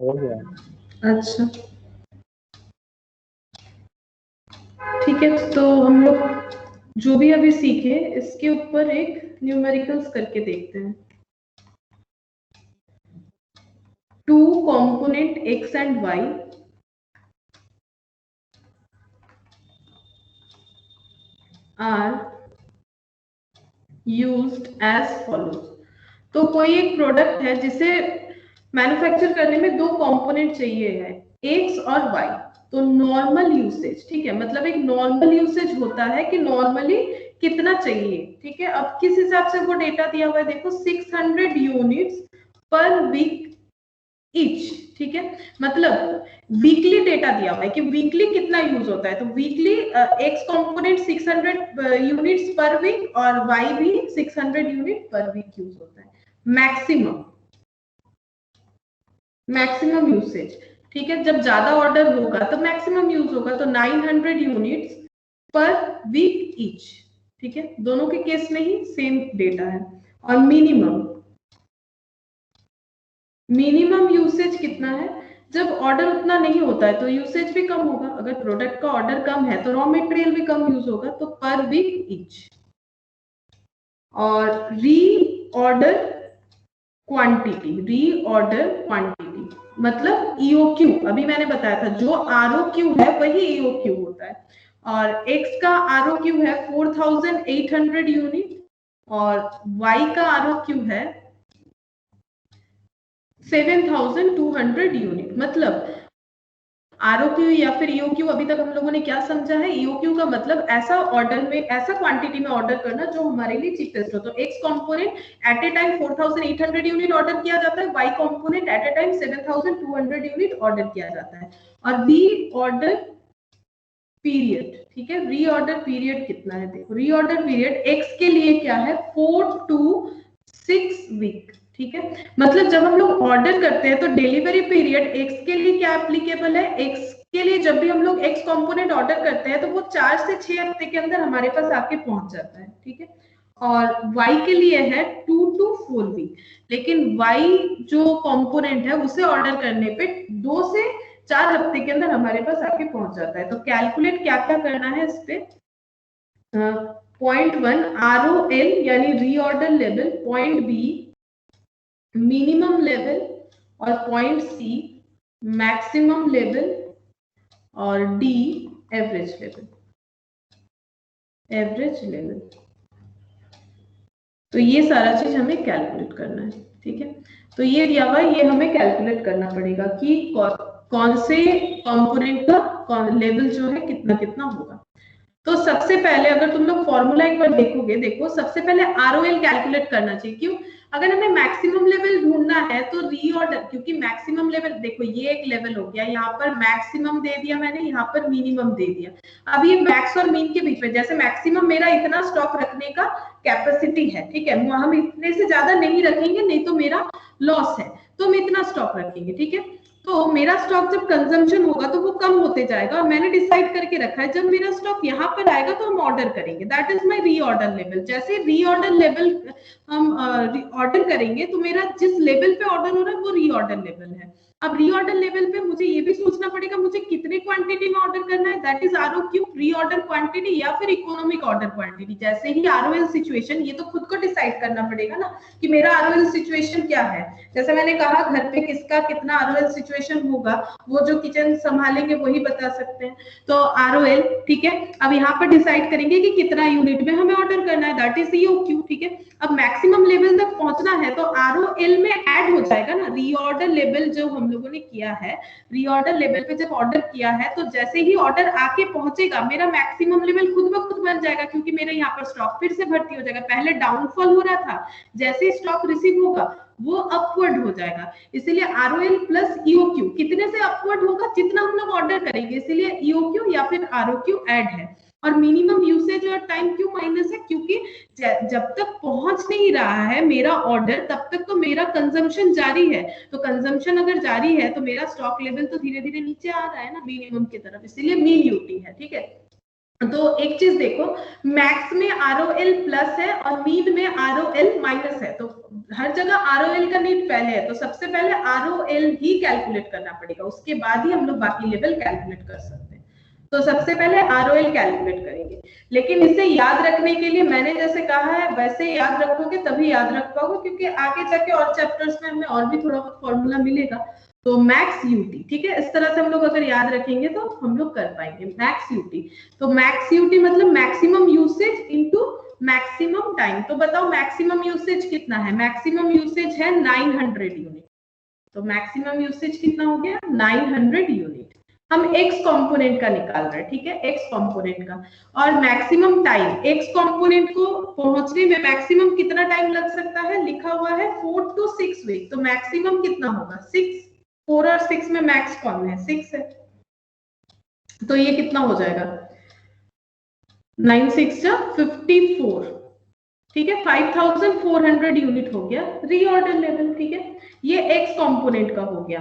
हो गया। अच्छा ठीक है, तो हम लोग जो भी अभी सीखे इसके ऊपर एक न्यूमेरिकल्स करके देखते हैं। 2 component x and y are used as follows। तो कोई एक प्रोडक्ट है जिसे मैन्युफैक्चर करने में 2 कंपोनेंट चाहिए है, x और y। तो नॉर्मल यूसेज, ठीक है, मतलब एक नॉर्मल यूसेज होता है कि नॉर्मली कितना चाहिए, ठीक है। अब किस हिसाब से वो डेटा दिया हुआ है, देखो 600 यूनिट्स पर वीक ईच, ठीक है, मतलब वीकली डेटा दिया हुआ है कि वीकली कितना यूज होता है। तो weekly X component 600 units per week और वाई भी 600 यूनिट पर वीक यूज होता है। मैक्सिमम यूसेज, ठीक है, जब ज्यादा ऑर्डर होगा तो मैक्सिमम यूज होगा, तो 900 यूनिट्स पर वीक ईच, ठीक है, दोनों के केस में ही सेम डेटा है। और मिनिमम यूसेज कितना है, जब ऑर्डर उतना नहीं होता है तो यूसेज भी कम होगा। अगर प्रोडक्ट का ऑर्डर कम है तो रॉ मटेरियल भी कम यूज होगा, तो पर वीक ईच। और रीऑर्डर क्वांटिटी मतलब ईओक्यू, अभी मैंने बताया था जो आरओक्यू है वही ईओक्यू होता है। और एक्स का आरओक्यू है 4800 यूनिट और वाई का आरओक्यू है 7200 यूनिट। मतलब आरओक्यू या फिर ईओक्यू, अभी तक हम लोगों ने क्या समझा है, ईओक्यू का मतलब ऐसा ऑर्डर में, ऐसा क्वांटिटी में ऑर्डर करना जो हमारे लिए चीपेस्ट हो। तो X component at a time 4800 unit order किया जाता है, Y component at a time 7200 unit order किया जाता है। और रीऑर्डर पीरियड, ठीक है, रीऑर्डर पीरियड कितना है, देखो रीऑर्डर पीरियड एक्स के लिए क्या है 4 to 6 वीक, ठीक है। मतलब जब हम लोग ऑर्डर करते हैं तो डिलीवरी पीरियड एक्स के लिए क्या एप्लीकेबल है, एक्स के लिए जब भी हम लोग एक्स कंपोनेंट ऑर्डर करते हैं तो वो 4 से 6 हफ्ते के अंदर हमारे पास आके पहुंच जाता है, ठीक है। और y के लिए है 2 to 4 वीक। लेकिन y जो कंपोनेंट है उसे ऑर्डर करने पे 2 से 4 हफ्ते के अंदर हमारे पास आके पहुंच जाता है। तो कैलकुलेट क्या क्या करना है इस पे, पॉइंट 1 ROL यानी reorder level, point B minimum level और पॉइंट सी मैक्सिमम लेवल और डी एवरेज लेवल। तो ये सारा चीज हमें कैलकुलेट करना है, ठीक है। तो ये दिया हुआ है, ये हमें कैलकुलेट करना पड़ेगा कि कौन से कंपोनेंट का लेवल जो है कितना कितना होगा। तो सबसे पहले अगर तुम लोग फॉर्मूला एक बार देखोगे, देखो सबसे पहले आरओएल कैलकुलेट करना चाहिए। क्यों, अगर हमें मैक्सिमम लेवल ढूंढना है तो रीऑर्डर, क्योंकि मैक्सिमम लेवल देखो ये एक लेवल हो गया, यहाँ पर मैक्सिमम दे दिया मैंने, यहाँ पर मिनिमम दे दिया। अब ये मैक्स और मीन के बीच में, जैसे मैक्सिमम मेरा इतना स्टॉक रखने का कैपेसिटी है, ठीक है, हम इतने से ज्यादा नहीं रखेंगे नहीं तो मेरा लॉस है, तो हम इतना स्टॉक रखेंगे, ठीक है। तो मेरा स्टॉक जब कंजम्पशन होगा तो वो कम होते जाएगा और मैंने डिसाइड करके रखा है जब मेरा स्टॉक यहाँ पर आएगा तो हम ऑर्डर करेंगे, that is my reorder level. जैसे रीऑर्डर लेवल हम ऑर्डर करेंगे तो मेरा जिस लेवल पे ऑर्डर हो रहा है वो रीऑर्डर लेवल है। अब रीऑर्डर लेवल पे मुझे ये भी सोचना पड़ेगा मुझे कितने क्वांटिटी में ऑर्डर करना है, दैट इज आरओक्यू, रीऑर्डर क्वांटिटी या फिर इकोनॉमिक ऑर्डर क्वांटिटी। जैसे ही आरओएल सिचुएशन, ये तो खुद को डिसाइड करना पड़ेगा ना कि मेरा आरओएल सिचुएशन क्या है। जैसे मैंने कहा घर पे किसका कितना आरओएल सिचुएशन होगा वो जो किचन संभालेंगे वही बता सकते हैं। तो आरओएल, ठीक है, अब यहाँ पर डिसाइड करेंगे कि कितना यूनिट में हमें ऑर्डर करना है, दैट इज ईओक्यू, ठीक है। अब मैक्सिमम लेवल तक पहुंचना है तो आरओएल में ऐड हो जाएगा ना रीऑर्डर लेवल जो हम लोगों ने किया है। रीऑर्डर लेवल पे जब ऑर्डर किया है तो जैसे ही ऑर्डर आके पहुंचेगा मेरा मैक्सिमम लेवल खुद ब खुद बन जाएगा, क्योंकि मेरे यहाँ पर स्टॉक फिर से भर्ती हो जाएगा। पहले डाउनफॉल हो रहा था, जैसे स्टॉक रिसीव होगा वो अपवर्ड हो जाएगा। इसीलिए आरओएल प्लस ईओक्यू कितने से अपवर्ड होगा, जितना हम लोग ऑर्डर करेंगे, इसीलिए ईओक्यू या फिर आरओक्यू ऐड है। और मिनिमम यूसेज और टाइम क्यों माइनस है, क्योंकि जब तक पहुंच नहीं रहा है मेरा ऑर्डर तब तक तो मेरा कंजम्पशन जारी है। तो कंजम्पशन अगर जारी है तो मेरा स्टॉक लेवल तो धीरे धीरे नीचे आ रहा है ना मिनिमम की तरफ, इसीलिए मीन यूटी है, ठीक है। तो एक चीज देखो, मैक्स में ROL प्लस है और मीन में ROL माइनस है, तो हर जगह ROL का नीड पहले है, तो सबसे पहले ROL ही कैलकुलेट करना पड़ेगा, उसके बाद ही हम लोग बाकी लेवल कैलकुलेट कर सकते हैं। तो सबसे पहले ROL कैलकुलेट करेंगे, लेकिन इसे याद रखने के लिए मैंने जैसे कहा है वैसे याद रखोगे तभी याद रख पाओगे, क्योंकि आगे जाके और चैप्टर्स में हमें और भी थोड़ा बहुत फॉर्मूला मिलेगा। तो मैक्स यूटी, ठीक है, इस तरह से हम लोग अगर याद रखेंगे तो हम लोग कर पाएंगे मैक्स यूटी। तो मैक्स यूटी मतलब maximum usage into maximum time. तो बताओ मैक्सिमम यूसेज कितना है? मैक्सिमम यूसेज है 900 यूनिट। तो मैक्सिमम यूसेज कितना हो गया? 900 यूनिट। हम x कंपोनेंट का निकाल रहे हैं, ठीक है, x कंपोनेंट का। और मैक्सिमम टाइम, x कंपोनेंट को पहुंचने में मैक्सिमम कितना टाइम लग सकता है? लिखा हुआ है 4 to 6 वीक। तो मैक्सिमम कितना होगा? 6। 4 और 6 में मैक्स कौन है? 6 है। तो ये कितना हो जाएगा? 9 6 54, ठीक है, 5400 यूनिट हो गया रीऑर्डर लेवल, ठीक है। ये एक्स कंपोनेंट का हो गया।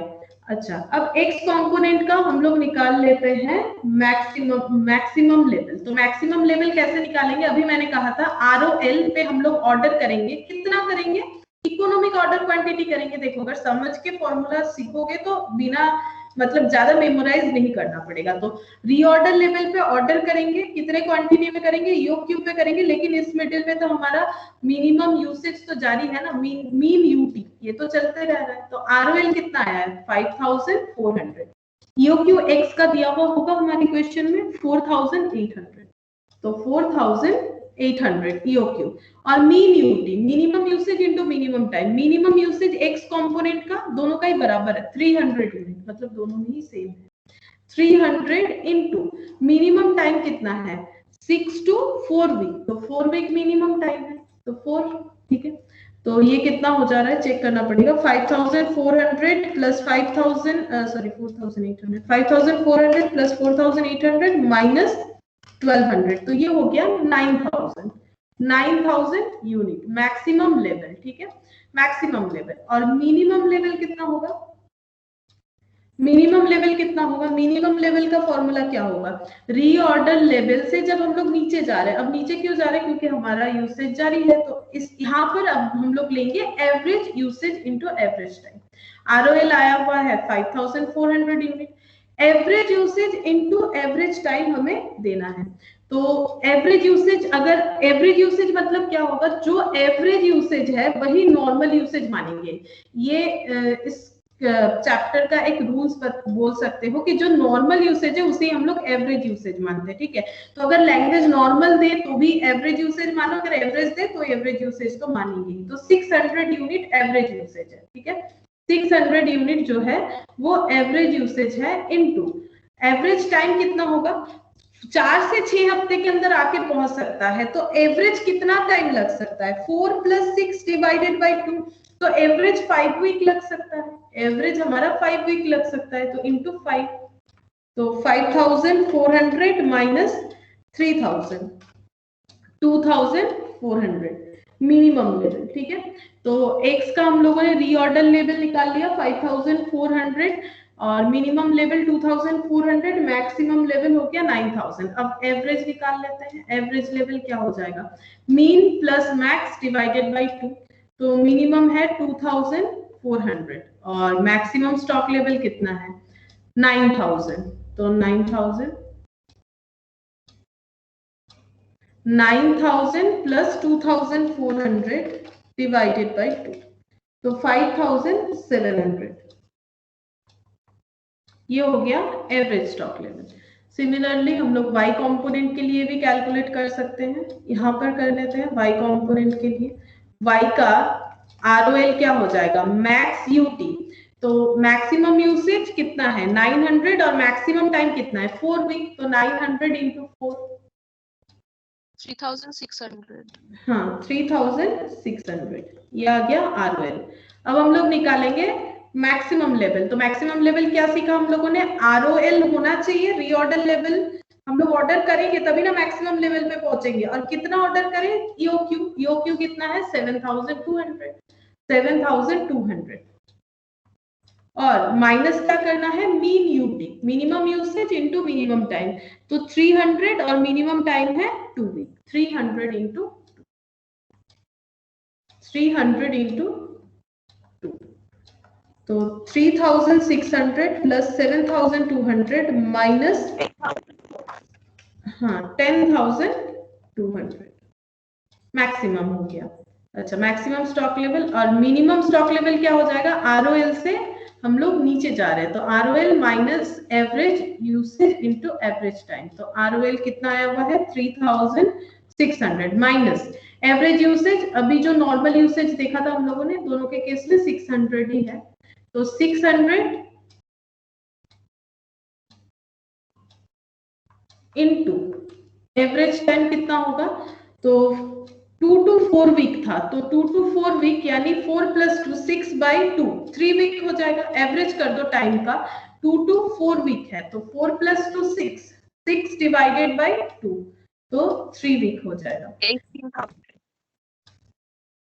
अच्छा, अब एक्स कंपोनेंट का हम लोग निकाल लेते हैं मैक्सिमम लेवल। तो मैक्सिमम लेवल कैसे निकालेंगे? अभी मैंने कहा था ROL पे हम लोग ऑर्डर करेंगे। कितना करेंगे? इकोनॉमिक ऑर्डर क्वांटिटी करेंगे। देखो, अगर समझ के फॉर्मूला सीखोगे तो बिना मतलब ज्यादा मेमोराइज नहीं करना पड़ेगा। तो रीऑर्डर लेवल पे ऑर्डर करेंगे, कितने क्वांटिटी में करेंगे? योग क्यू पे करेंगे, लेकिन इस मिडिल में तो हमारा मिनिमम यूसेज तो जारी है ना, मीन यूटी ये तो चलते रह रहा है। तो ROL कितना आया है? 5400। योग क्यू एक्स का दिया हुआ होगा हमारे क्वेश्चन में 4800। तो 4800 EOQ। और mean UT, minimum usage into minimum time. Minimum usage x component का दोनों का ही बराबर है 300 यूनिट, मतलब दोनों ही सेम है। 300 इनटू मिनिमम टाइम कितना है? 6 to 4 वीक। तो 4 वीक मिनिमम टाइम है, तो 4, ठीक है। तो ये कितना हो जा रहा है चेक करना पड़ेगा। 5400 प्लस 4800 प्लस 4800 माइनस 1200, तो ये हो गया 9000 यूनिट मैक्सिमम लेवल, ठीक है, मैक्सिमम लेवल। और मिनिमम लेवल कितना होगा? मिनिमम लेवल कितना होगा? मिनिमम लेवल का फॉर्मूला क्या होगा? रीऑर्डर लेवल से जब हम लोग नीचे जा रहे हैं, अब नीचे क्यों जा रहे हैं? क्योंकि हमारा यूसेज जारी है। तो इस यहाँ पर अब हम लोग लेंगे average usage into average time. ROL आया हुआ है 5400 unit, average usage into average time हमें देना है। तो एवरेज यूसेज, अगर एवरेज यूसेज मतलब क्या होगा? जो एवरेज यूसेज है वही नॉर्मल यूसेज मानेंगे। ये इस चैप्टर का एक रूल्स बोल सकते हो कि जो नॉर्मल यूसेज है उसे हम लोग एवरेज यूसेज मानते हैं, ठीक है। तो अगर लैंग्वेज नॉर्मल दे तो भी एवरेज यूसेज मानो, अगर एवरेज दे तो एवरेज यूसेज तो मानेंगे ही। तो 600 यूनिट एवरेज यूसेज है, ठीक है। 600 यूनिट जो है वो एवरेज यूसेज है, इनटू एवरेज टाइम कितना होगा? 4 से 6 हफ्ते के अंदर आके पहुंच सकता है, तो एवरेज कितना टाइम लग सकता है? 4 + 6 डिवाइडेड बाय 2, तो एवरेज 5 वीक लग सकता है। एवरेज हमारा 5 वीक लग सकता है, तो इनटू 5। तो 5400 माइनस 3000, 2400 मिनिमम लेवल, ठीक है। तो एक्स का हम लोगों ने रीऑर्डर लेवल निकाल लिया 5400 और मिनिमम लेवल 2400, मैक्सिमम लेवल हो गया 9000। अब एवरेज निकाल लेते हैं। एवरेज लेवल क्या हो जाएगा? Mean plus max divided by 2। तो मिनिमम है 2400 और मैक्सिमम स्टॉक लेवल कितना है? 9000। तो 9000 प्लस 2400 डिवाइडेड बाय 2, तो 5700। ये हो गया एवरेज स्टॉक लेवल। सिमिलरली हम लोग y कंपोनेंट के लिए भी कैलकुलेट कर सकते हैं। यहाँ पर कर लेते हैं y कंपोनेंट के लिए। y का ROL क्या हो जाएगा? Max UT. तो मैक्सिमम यूसेज कितना है? 900 और मैक्सिमम टाइम कितना है? 4 वीक। तो 900 इंटू 4, 3600। हाँ 3600, ये आ गया ROL। अब हम लोग निकालेंगे मैक्सिमम लेवल। तो मैक्सिमम लेवल क्या सीखा हम लोगों ने? ROL होना चाहिए रीऑर्डर लेवल। हम लोग ऑर्डर करेंगे तभी ना मैक्सिमम लेवल पे पहुंचेंगे। और कितना ऑर्डर करें? EOQ कितना है? 7200। और माइनस क्या करना है, mean UT, minimum usage into minimum time. तो 300 और मिनिमम टाइम है 2 वीक, 300 इंटू 2, तो 3600 प्लस 7200 माइनस 10,200 मैक्सिमम हो गया। अच्छा, मैक्सिमम स्टॉक लेवल और मिनिमम स्टॉक लेवल क्या हो जाएगा, आरओएल से हम लोग नीचे जा रहे हैं, तो ROL minus average usage into average time. तो आरओएल कितना आया हुआ है 3600 माइनस एवरेज यूसेज, अभी जो नॉर्मल यूसेज देखा था हम लोगों ने दोनों के केस में 600 ही है, तो 600 इनटू एवरेज टाइम कितना होगा, तो 2 to 4 वीक था, तो 2 to 4 वीक यानी 4 + 2 6/2 3 वीक हो जाएगा। एवरेज कर दो टाइम का, 2 to 4 वीक है, तो 4 + 2 6 डिवाइडेड बाय 2, तो 3 वीक हो जाएगा।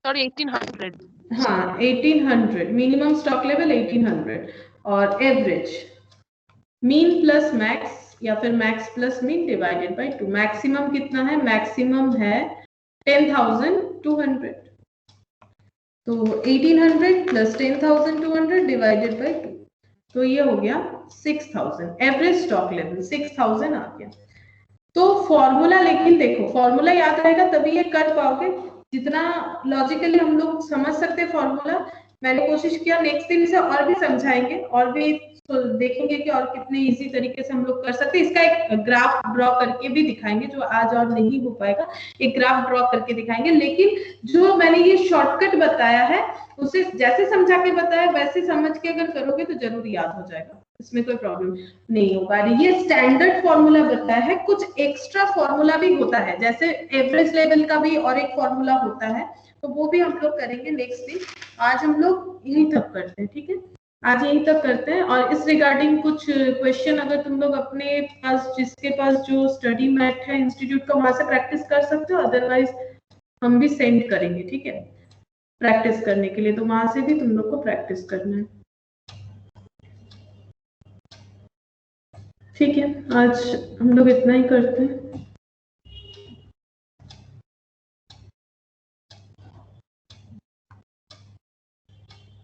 1800 हाँ 1800 मिनिमम स्टॉक लेवल 1800 और एवरेज मीन प्लस मैक्स या फिर max plus mean divided by 2। Maximum कितना है, मैक्सिमम है 10,200, तो 1800 प्लस 10,200 डिवाइडेड बाय 2, तो ये हो गया 6000। एवरेज स्टॉक लेवल 6000 आ गया। तो फॉर्मूला, लेकिन देखो फॉर्मूला याद रहेगा तभी ये कर पाओगे, जितना लॉजिकली हम लोग समझ सकते हैं फॉर्मूला, मैंने कोशिश किया। नेक्स्ट दिन से और भी समझाएंगे और भी तो देखेंगे कि और कितने इजी तरीके से हम लोग कर सकते हैं। इसका एक ग्राफ ड्रॉ करके भी दिखाएंगे, जो आज और नहीं हो पाएगा, एक ग्राफ ड्रॉ करके दिखाएंगे। लेकिन जो मैंने ये शॉर्टकट बताया है उसे जैसे समझा के बताया वैसे समझ के अगर करोगे तो जरूर याद हो जाएगा, इसमें कोई प्रॉब्लम नहीं होगा। ये स्टैंडर्ड फॉर्मूला बताया है, कुछ एक्स्ट्रा फॉर्मूला भी होता है, जैसे एवरेज लेवल का भी और एक फॉर्मूला होता है, तो वो भी हम लोग करेंगे नेक्स्ट दिन। आज हम लोग यहीं तक करते हैं, ठीक है, आज यहीं तक करते हैं। और इस रिगार्डिंग कुछ क्वेश्चन अगर तुम लोग अपने पास, जिसके पास जो स्टडी मैट है इंस्टीट्यूट का, वहां से प्रैक्टिस कर सकते हो, अदरवाइज हम भी सेंड करेंगे, ठीक है, प्रैक्टिस करने के लिए, तो वहां से भी तुम लोग को प्रैक्टिस करना है। ठीक है, आज हम लोग इतना ही करते हैं।